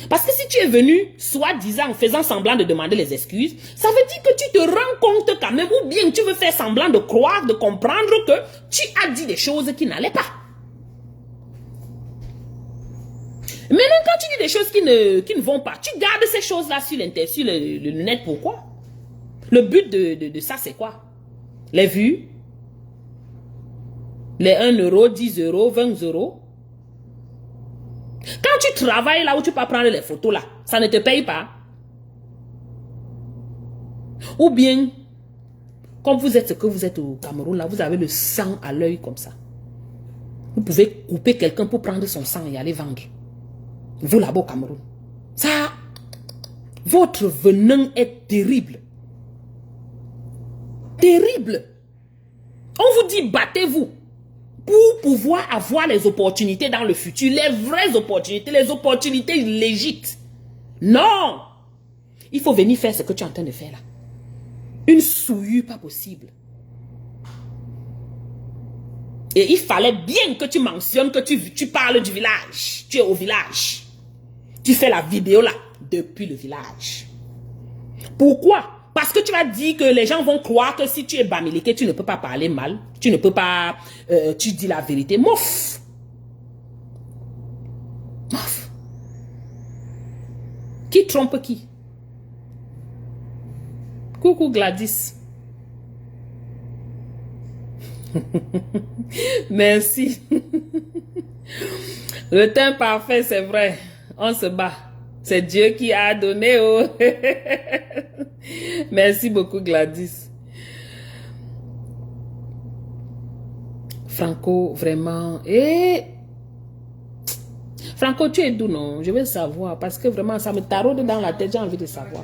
Parce que si tu es venu, soi-disant, faisant semblant de demander les excuses, ça veut dire que tu te rends compte quand même, ou bien tu veux faire semblant de croire, de comprendre que tu as dit des choses qui n'allaient pas. Maintenant, quand tu dis des choses qui ne vont pas, tu gardes ces choses-là sur le net, pourquoi? Le but de ça, c'est quoi? Les vues? Les 1 euro, 10 euros, 20 euros. Quand tu travailles là où tu peux prendre les photos là, ça ne te paye pas. Ou bien, comme vous êtes ce que vous êtes au Cameroun là, vous avez le sang à l'œil comme ça. Vous pouvez couper quelqu'un pour prendre son sang et aller vendre. Vous là-bas au Cameroun. Ça, votre venin est terrible. Terrible. On vous dit battez-vous pour pouvoir avoir les opportunités dans le futur, les vraies opportunités, les opportunités légitimes. Non! Il faut venir faire ce que tu es en train de faire là. Une souillure pas possible. Et il fallait bien que tu mentionnes que tu parles du village. Tu es au village. Tu fais la vidéo là, depuis le village. Pourquoi? Parce que tu vas dire que les gens vont croire que si tu es Bamileke, tu ne peux pas parler mal. Tu ne peux pas... tu dis la vérité. Mouf! Mouf! Qui trompe qui? Coucou Gladys. Merci. Le temps parfait, c'est vrai. On se bat. C'est Dieu qui a donné. Oh. Merci beaucoup Gladys. Franco, vraiment. Franco, tu es d'où, non? Je veux savoir. Parce que vraiment, ça me taraude dans la tête. J'ai envie de savoir.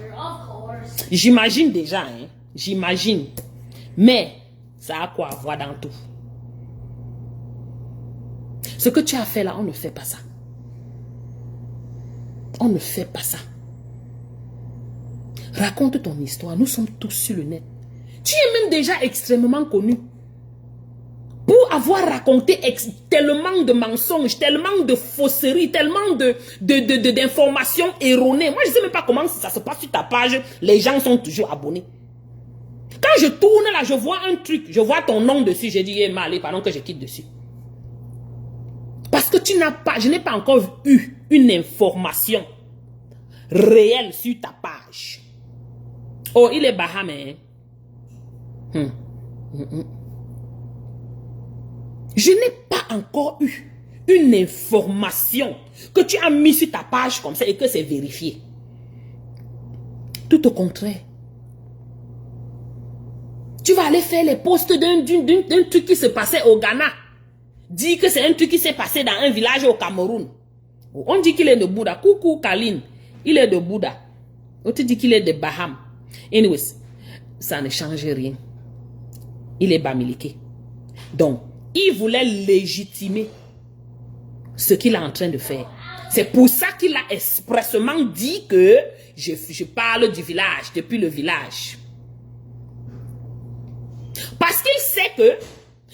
J'imagine déjà. Hein? J'imagine. Mais, ça a quoi à voir dans tout. Ce que tu as fait là, on ne fait pas ça. On ne fait pas ça. Raconte ton histoire. Nous sommes tous sur le net. Tu es même déjà extrêmement connu. Pour avoir raconté tellement de mensonges, tellement de fausseries, tellement d'informations erronées. Moi, je ne sais même pas comment ça se passe sur ta page. Les gens sont toujours abonnés. Quand je tourne là, je vois un truc. Je vois ton nom dessus. J'ai dit, hey, Malé, pardon que je quitte dessus. Parce que tu n'as pas, je n'ai pas encore eu une information réelle sur ta page. Oh, il est bahamé. Je n'ai pas encore eu une information que tu as mis sur ta page comme ça et que c'est vérifié. Tout au contraire. Tu vas aller faire les posts d'un truc qui se passait au Ghana. Dis que c'est un truc qui s'est passé dans un village au Cameroun. On dit qu'il est de Bouddha. Coucou Kaline. Il est de Bouddha. On te dit qu'il est de Baham. Anyways, ça ne change rien. Il est Bamileke. Donc, il voulait légitimer ce qu'il est en train de faire. C'est pour ça qu'il a expressément dit que je parle du village, depuis le village. Parce qu'il sait que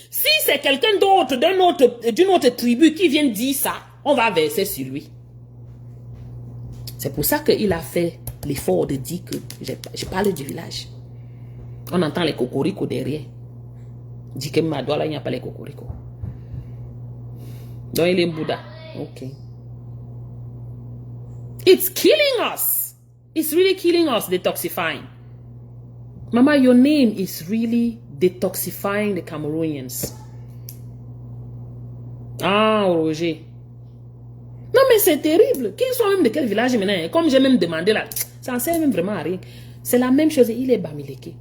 si c'est quelqu'un d'autre, d'une autre tribu qui vient dire ça, on va verser sur lui. C'est pour ça qu'il a fait l'effort de dire que je parle du village. On entend les cocoricots derrière. Dit que Madoua, il n'y a pas les cocoricots. Donc il est Bouddha. Ok. It's killing us. It's really killing us, detoxifying. Mama, your name is really detoxifying the Cameroonians. Ah, Roger. Non, mais c'est terrible. Qu'ils soient même de quel village maintenant? Comme j'ai même demandé là, ça ne sert même vraiment à rien. C'est la même chose. Il est Bamileke.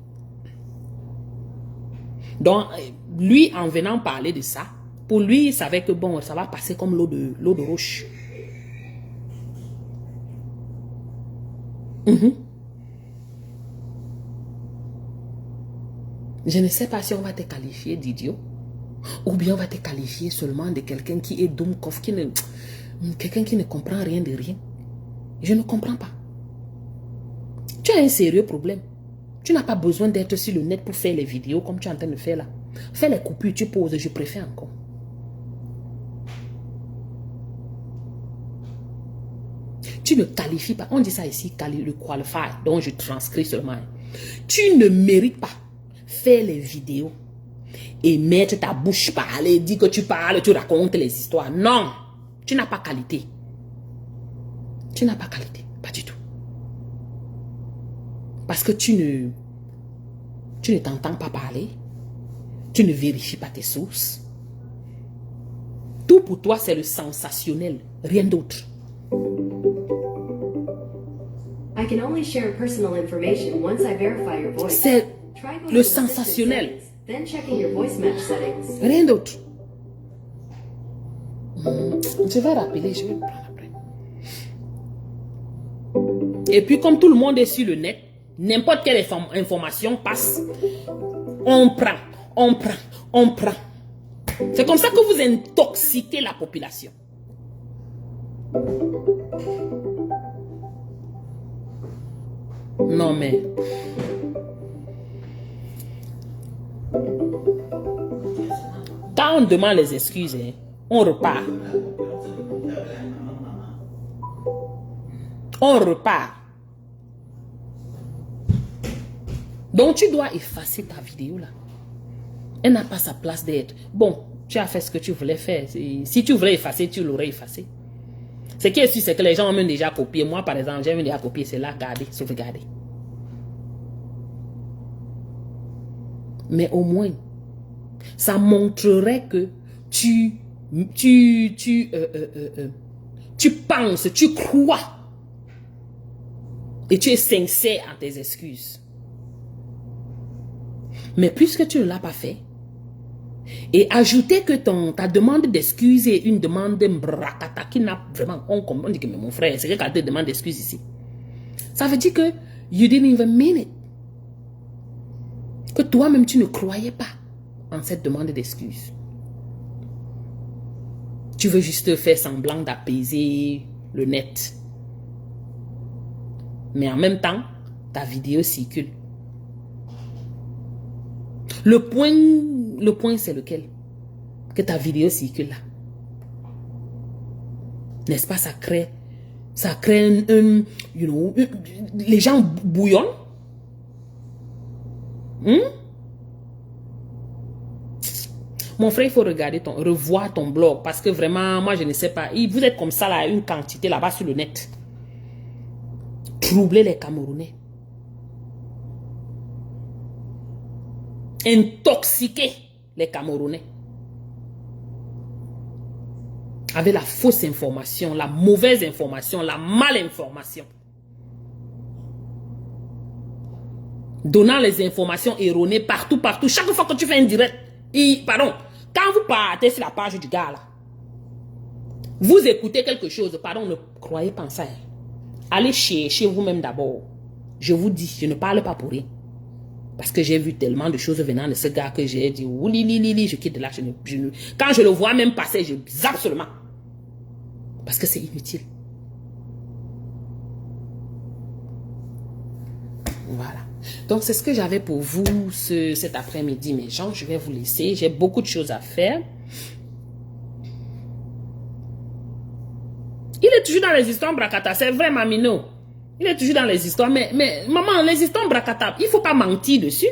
Donc, lui, en venant parler de ça, pour lui, il savait que bon, ça va passer comme l'eau de roche. Je ne sais pas si on va te qualifier d'idiot ou bien on va te qualifier seulement de quelqu'un qui est Dumkov, quelqu'un qui ne comprend rien de rien. Je ne comprends pas. Tu as un sérieux problème. Tu n'as pas besoin d'être sur le net pour faire les vidéos comme tu es en train de faire là. Fais les coupures, tu poses, je préfère encore. Tu ne qualifies pas. On dit ça ici, le qualify. Donc je transcris seulement. Tu ne mérites pas faire les vidéos et mettre ta bouche parler, dire que tu parles, tu racontes les histoires. Non, tu n'as pas qualité. Tu n'as pas qualité, pas du tout. Parce que tu ne t'entends pas parler, tu ne vérifies pas tes sources, Tout pour toi, c'est le sensationnel, rien d'autre. I can only share personal information once I verify your voice. C'est Try going le to assistant sensationnel, settings, then checking your voice match settings. rien d'autre. Je vais rappeler, je vais prendre après. Et puis, comme tout le monde est sur le net, n'importe quelle information passe. On prend, on prend, on prend. C'est comme ça que vous intoxiquez la population. Non mais... Quand on demande les excuses, hein, on repart. On repart. Donc tu dois effacer ta vidéo là. Elle n'a pas sa place d'être. Bon, tu as fait ce que tu voulais faire. Si tu voulais effacer, tu l'aurais effacé. Ce qui est sûr, c'est que les gens ont même déjà copié. Moi, par exemple, j'ai même déjà copié. C'est là, garder, sauvegarder. Mais au moins, ça montrerait que tu penses, tu crois. Et tu es sincère en tes excuses. Mais puisque tu ne l'as pas fait, et ajouter que ta demande d'excuses est une demande bracata qui n'a vraiment... On dit que mais mon frère, c'est quelqu'un qui te demande d'excuses ici. Ça veut dire que you didn't even mean it. Que toi-même, tu ne croyais pas en cette demande d'excuses. Tu veux juste faire semblant d'apaiser le net. Mais en même temps, ta vidéo circule. Le point c'est lequel? Que ta vidéo circule là. N'est-ce pas, ça crée les gens bouillonnent. Mon frère, il faut revoir ton blog parce que vraiment, moi je ne sais pas. Vous êtes comme ça là, une quantité là-bas sur le net. Troubler les Camerounais. Intoxiquer les Camerounais. Avec la fausse information, la mauvaise information, la malinformation. Donnant les informations erronées partout. Chaque fois que tu fais un direct, quand vous partez sur la page du gars là, vous écoutez quelque chose, ne croyez pas en ça. Allez chercher vous-même d'abord. Je vous dis, je ne parle pas pour rien. Parce que j'ai vu tellement de choses venant de ce gars que j'ai dit, je quitte de là. Quand je le vois même passer, je zappe seulement. Parce que c'est inutile. Voilà. Donc, c'est ce que j'avais pour vous cet après-midi, mes gens. Je vais vous laisser. J'ai beaucoup de choses à faire. Il est toujours dans les histoires Bracata. C'est vrai, Mamino. Il est toujours dans les histoires. Mais maman, les histoires Bracata, il ne faut pas mentir dessus.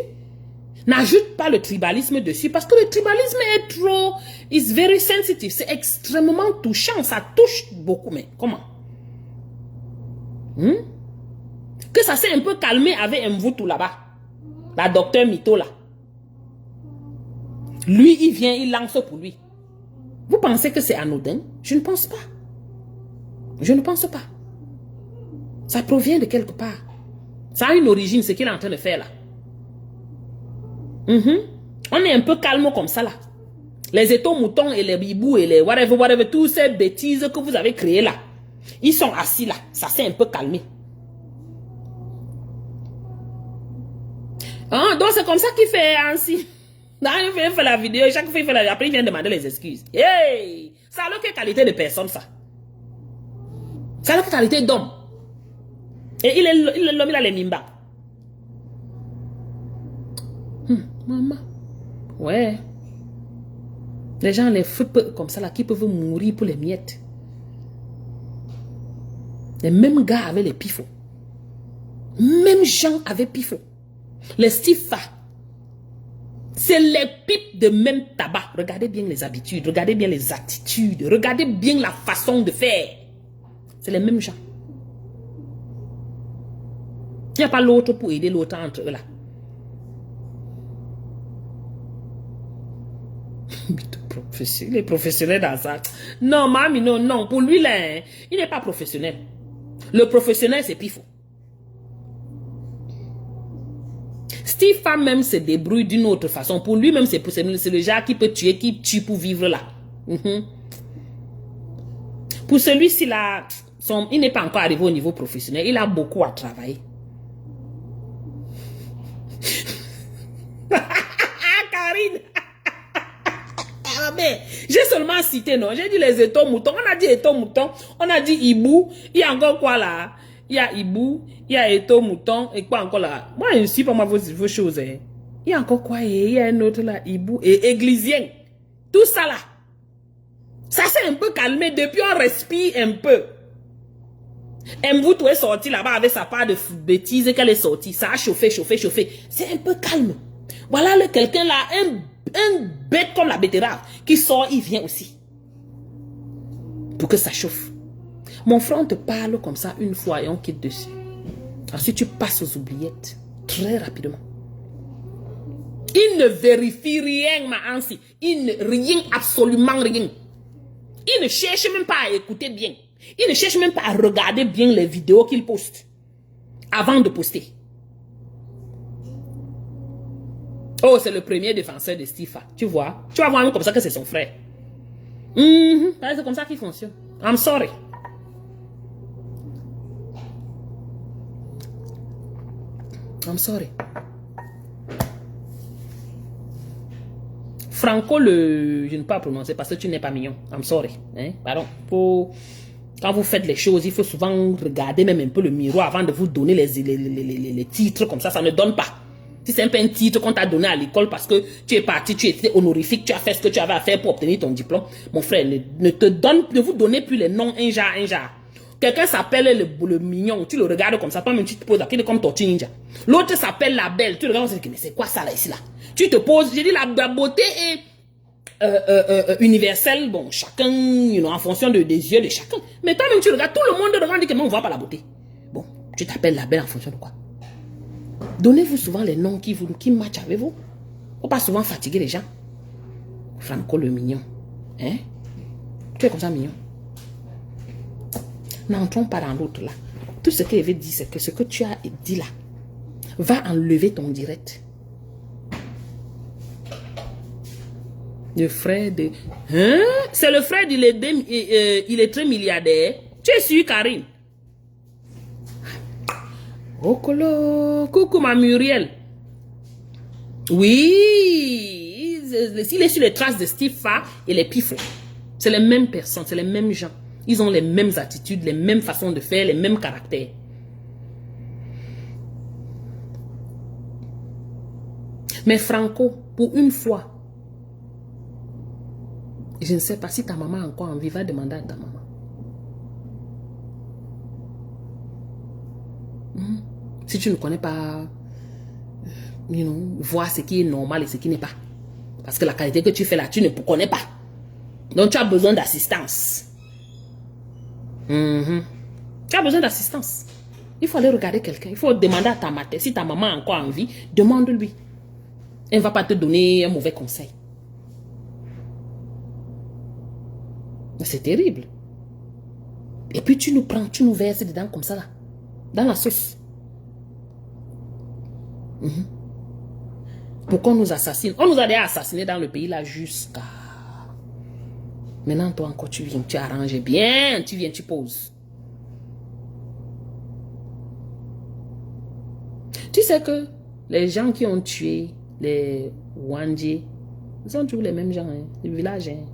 N'ajoute pas le tribalisme dessus. Parce que le tribalisme est trop... It's very sensitive. C'est extrêmement touchant. Ça touche beaucoup. Mais comment? Que ça s'est un peu calmé avec Mvutu là-bas. La docteur Mito là. Lui, il vient, il lance pour lui. Vous pensez que c'est anodin? Je ne pense pas. Je ne pense pas. Ça provient de quelque part. Ça a une origine, ce qu'il est en train de faire là. On est un peu calme comme ça là. Les étaux moutons et les bibous et les whatever, toutes ces bêtises que vous avez créées là. Ils sont assis là. Ça s'est un peu calmé. Donc c'est comme ça qu'il fait ainsi. Il fait la vidéo, chaque fois il fait la vidéo, après il vient demander les excuses. Hey! Ça a quelle qualité de personne ça? Ça a quelle qualité d'homme? Et il est l'homme, il a les mimba. Maman. Ouais. Les gens, les fous comme ça là, qui peuvent mourir pour les miettes. Les mêmes gars avaient les pifos. Même gens avaient pifos. Les Stifa. C'est les pipes de même tabac. Regardez bien les habitudes, regardez bien les attitudes, regardez bien la façon de faire. C'est les mêmes gens. Il n'y a pas l'autre pour aider l'autre entre eux là. Il est professionnel dans ça. Non, mamie, non, non. Pour lui, là, hein, il n'est pas professionnel. Le professionnel, c'est Pifo. Steve Femme même se débrouille d'une autre façon. Pour lui même, c'est le genre qui peut tuer, qui tue pour vivre là. Pour celui-ci là, il n'est pas encore arrivé au niveau professionnel. Il a beaucoup à travailler. Karine. J'ai seulement cité, non? J'ai dit les étaux moutons. On a dit étaux moutons. On a dit hibou. Il y a encore quoi là? Il y a hibou. Il y a étaux moutons. Et quoi encore là? Moi, je ne suis pas moi vos choses. Hein. Il y a encore quoi? Il y a un autre là. Hibou et églisien. Tout ça là. Ça s'est un peu calmé. Depuis, on respire un peu. Mboutou est sorti là-bas avec sa part de bêtises qu'elle est sortie. Ça a chauffé, chauffé, chauffé. C'est un peu calme. Voilà quelqu'un là, un bête comme la betterave qui sort, il vient aussi. Pour que ça chauffe. Mon frère, on te parle comme ça une fois et on quitte dessus. Ensuite, tu passes aux oubliettes. Très rapidement. Il ne vérifie rien, ma Ansi. Rien, absolument rien. Il ne cherche même pas à écouter bien. Il ne cherche même pas à regarder bien les vidéos qu'il poste. Avant de poster. Oh, c'est le premier défenseur de Stifa. Tu vois? Tu vas voir comme ça que c'est son frère. C'est comme ça qu'il fonctionne. I'm sorry. I'm sorry. Franco, je ne peux pas prononcer parce que tu n'es pas mignon. I'm sorry. Hein? Pardon. Quand vous faites les choses, il faut souvent regarder même un peu le miroir avant de vous donner les titres comme ça. Ça ne donne pas. Si c'est un peu un titre qu'on t'a donné à l'école parce que tu es parti, tu étais honorifique, tu as fait ce que tu avais à faire pour obtenir ton diplôme. Mon frère, ne vous donnez plus les noms un genre. Quelqu'un s'appelle le mignon, tu le regardes comme ça, toi-même tu te poses la question comme Tortue Ninja. L'autre s'appelle la belle, tu le regardes comme ça, mais c'est quoi ça là, ici là? Tu te poses, j'ai dit la beauté est universelle, bon, chacun, en fonction des yeux de chacun. Mais toi-même tu regardes, tout le monde regarde, dit que non, on ne voit pas la beauté. Bon, tu t'appelles la belle en fonction de quoi? Donnez-vous souvent les noms qui matchent avec vous. Faut pas souvent fatiguer les gens. Franco le mignon. Hein? Tu es comme ça mignon. N'entrons pas dans l'autre là. Tout ce que je veux dire, c'est que ce que tu as dit là va enlever ton direct. Le frère de... Hein? C'est le frère il est très milliardaire. Tu es sûr, Karine? Oh, coucou ma Muriel. Oui, il est sur les traces de Steve Fa et les Pifo. C'est les mêmes personnes, c'est les mêmes gens. Ils ont les mêmes attitudes, les mêmes façons de faire, les mêmes caractères. Mais Franco, pour une fois, je ne sais pas si ta maman a encore envie, va demander à ta maman. Si tu ne connais pas, voir ce qui est normal et ce qui n'est pas. Parce que la qualité que tu fais là, tu ne connais pas. Donc tu as besoin d'assistance. Tu as besoin d'assistance. Il faut aller regarder quelqu'un. Il faut demander à ta mère. Si ta maman a encore envie, demande-lui. Elle ne va pas te donner un mauvais conseil. C'est terrible. Et puis tu nous verses dedans comme ça là. Dans la sauce. Pourquoi on nous assassine? On nous a déjà assassinés dans le pays là jusqu'à... Maintenant toi encore tu viens, tu arranges bien, tu viens, tu poses. Tu sais que les gens qui ont tué les Wandji, ils sont toujours les mêmes gens, hein, les villages. Hein.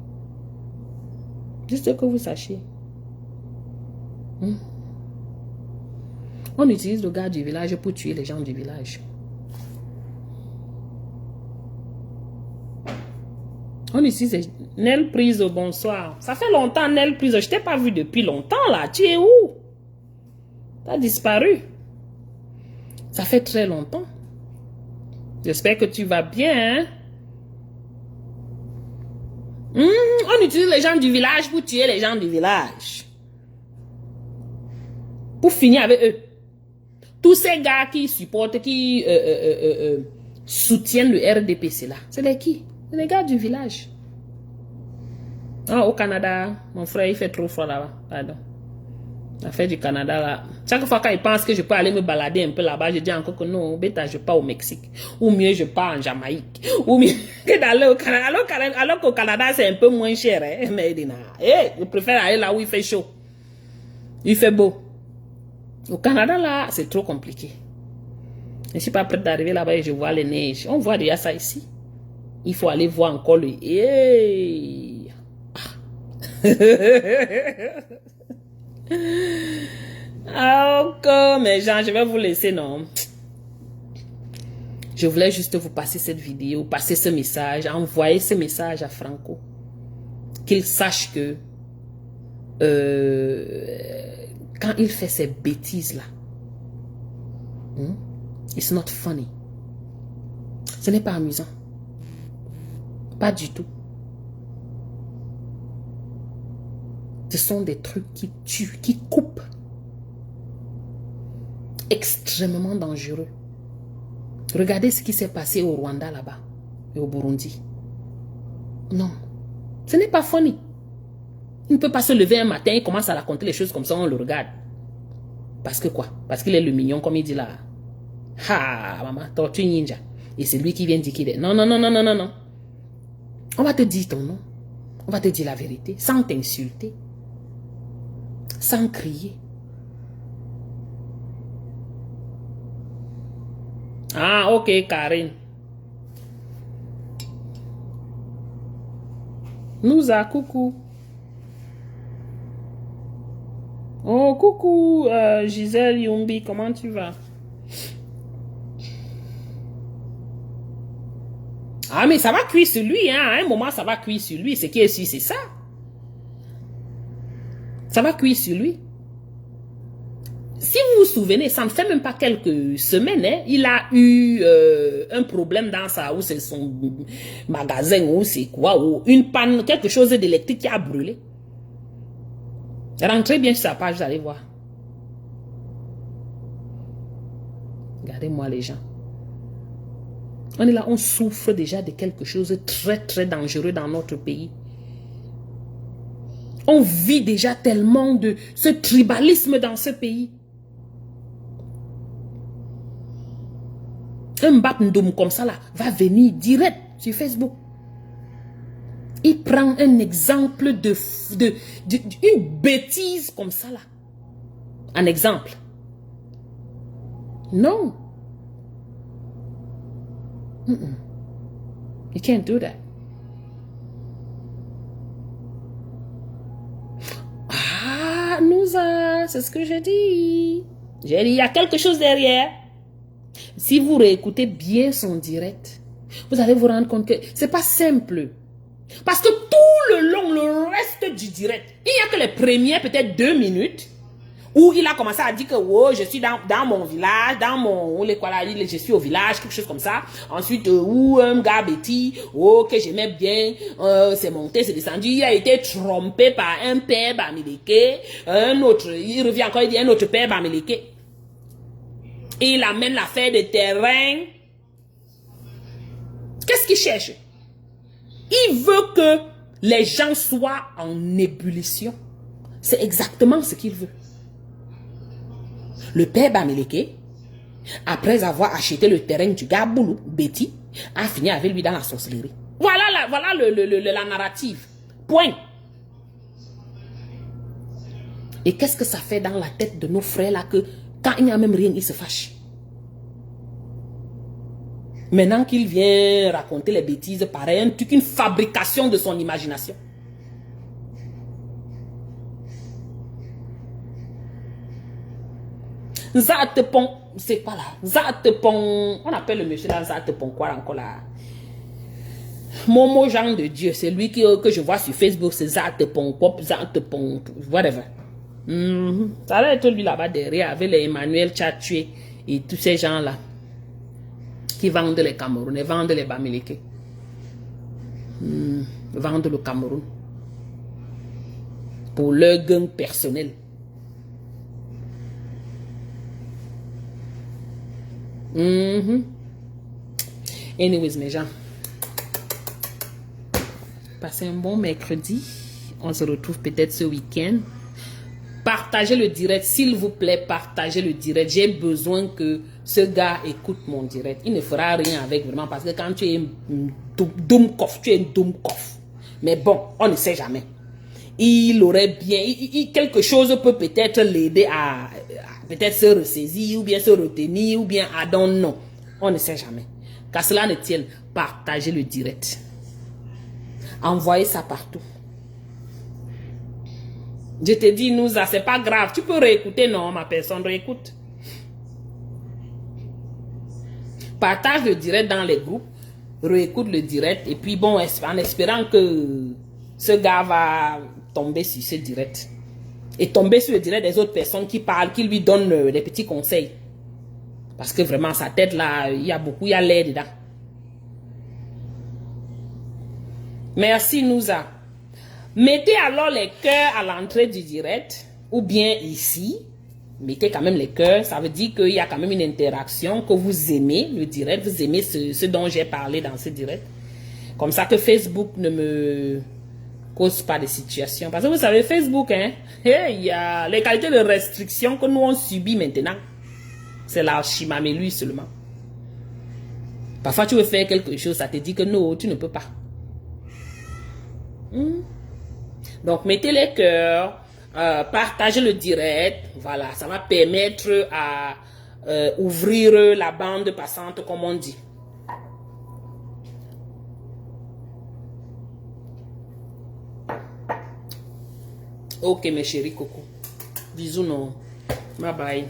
Juste que vous sachiez. On utilise le gars du village pour tuer les gens du village. On utilise Nel Prise, bonsoir. Ça fait longtemps, Nel Prise. Je t'ai pas vu depuis longtemps là. Tu es où? Tu as disparu. Ça fait très longtemps. J'espère que tu vas bien. Hein? On utilise les gens du village pour tuer les gens du village. Pour finir avec eux. Tous ces gars qui supportent, qui soutiennent le RDPC là, c'est les qui? C'est les gars du village. Ah, au Canada, mon frère, il fait trop froid là-bas. Pardon. La fête du Canada là. Chaque fois qu'il pense que je peux aller me balader un peu là-bas, je dis encore que non, bêta, je pars au Mexique. Ou mieux, je pars en Jamaïque. Ou mieux que d'aller au Canada. Alors qu'au Canada, c'est un peu moins cher. Hein? Mais je préfère aller là où il fait chaud. Il fait beau. Au Canada là, c'est trop compliqué. Je ne suis pas prête d'arriver là-bas et je vois les neiges. On voit déjà ça ici. Il faut aller voir encore le... Hey. Ok, mes gens, je vais vous laisser, non? Je voulais juste vous passer cette vidéo, passer ce message, envoyer ce message à Franco. Qu'il sache que quand il fait ces bêtises-là, it's not funny. Ce n'est pas amusant. Pas du tout. Ce sont des trucs qui tuent, qui coupent. Extrêmement dangereux. Regardez ce qui s'est passé au Rwanda là-bas et au Burundi. Non, ce n'est pas funny. Il ne peut pas se lever un matin et commencer à raconter les choses comme ça, on le regarde. Parce que quoi? Parce qu'il est le mignon comme il dit là. Ha, maman, tortue ninja. Et c'est lui qui vient dire qu'il est... Non, non, non, non, non, non, non. On va te dire ton nom. On va te dire la vérité, sans t'insulter. Sans crier. Ah, ok, Karine. Nouza, coucou. Oh, coucou, Gisèle Yumbi, comment tu vas? Ah, mais ça va cuire sur lui, hein. À un moment, ça va cuire sur lui. Ce qui est sûr, c'est ça. Ça va cuire sur lui. Si vous vous souvenez, ça ne fait même pas quelques semaines, hein, il a eu un problème dans sa, ou c'est son magasin, ou c'est quoi, ou une panne, quelque chose d'électrique qui a brûlé. Rentrez bien sur sa page, vous allez voir. Regardez-moi les gens. On est là, on souffre déjà de quelque chose de très très dangereux dans notre pays. On vit déjà tellement de ce tribalisme dans ce pays. Un Mbapndoum comme ça là va venir direct sur Facebook. Il prend un exemple une bêtise comme ça là. Un exemple. Non. You can't do that. Ah, Nouza, c'est ce que j'ai dit. J'ai dit, il y a quelque chose derrière. Si vous réécoutez bien son direct, vous allez vous rendre compte que c'est pas simple. Parce que tout le long, le reste du direct, il n'y a que les premières peut-être 2 minutes où il a commencé à dire que oh, je suis dans mon village, dans mon... je suis au village, quelque chose comme ça. Ensuite, un gars bêtis, que j'aimais bien, c'est monté, c'est descendu. Il a été trompé par un père bamileke. Un autre, il revient encore, il dit un autre père bamileke. Et il amène l'affaire de terrain. Qu'est-ce qu'il cherche? Il veut que les gens soient en ébullition. C'est exactement ce qu'il veut. Le père Bamileke, après avoir acheté le terrain du gars Boulou, Betty, a fini avec lui dans la sorcellerie. Voilà la narrative. Point. Et qu'est-ce que ça fait dans la tête de nos frères là que quand il n'y a même rien, ils se fâchent. Maintenant qu'il vient raconter les bêtises, pareil, un truc, une fabrication de son imagination. Zatepon, c'est quoi là? Zatepon, on appelle le monsieur là Zatepon quoi encore là? Momo Jean de Dieu, c'est lui que je vois sur Facebook, c'est Zatepon, Pop, Zatepon, whatever. Ça va être lui là-bas derrière avec les Emmanuel Tchatoué et tous ces gens là qui vendent les Camerounais, vendent les Bamileke. Vendent le Cameroun pour leur gang personnel. Anyways, mes gens, passez un bon mercredi. On se retrouve peut-être ce week-end. Partagez le direct, s'il vous plaît, partagez le direct. J'ai besoin que ce gars écoute mon direct. Il ne fera rien avec vraiment parce que quand tu es un Doomkoff, tu es un Doomkoff. Mais bon, on ne sait jamais. Il aurait bien, quelque chose peut peut-être l'aider à peut-être se ressaisir ou bien se retenir ou bien à don't know. On ne sait jamais. Qu'à cela ne tienne, partagez le direct. Envoyez ça partout. Je te dis, Nouza, c'est pas grave. Tu peux réécouter, non, ma personne, réécoute. Partage le direct dans les groupes. Réécoute le direct. Et puis, bon, en espérant que ce gars va tomber sur ce direct. Et tomber sur le direct des autres personnes qui parlent, qui lui donnent des petits conseils. Parce que vraiment, sa tête là, il y a beaucoup, il y a l'air dedans. Merci, Nouza. Mettez alors les cœurs à l'entrée du direct, ou bien ici. Mettez quand même les cœurs, ça veut dire qu'il y a quand même une interaction, que vous aimez le direct, vous aimez ce dont j'ai parlé dans ce direct. Comme ça que Facebook ne me cause pas de situation. Parce que vous savez, Facebook, hein, il y a les qualités de restriction que nous on subit maintenant. C'est l'archimamélie seulement. Parfois, tu veux faire quelque chose, ça te dit que non, tu ne peux pas. Donc, mettez les cœurs, partagez le direct. Voilà, ça va permettre à ouvrir la bande passante, comme on dit. Ok, mes chéris coco. Bisous, non. Bye bye.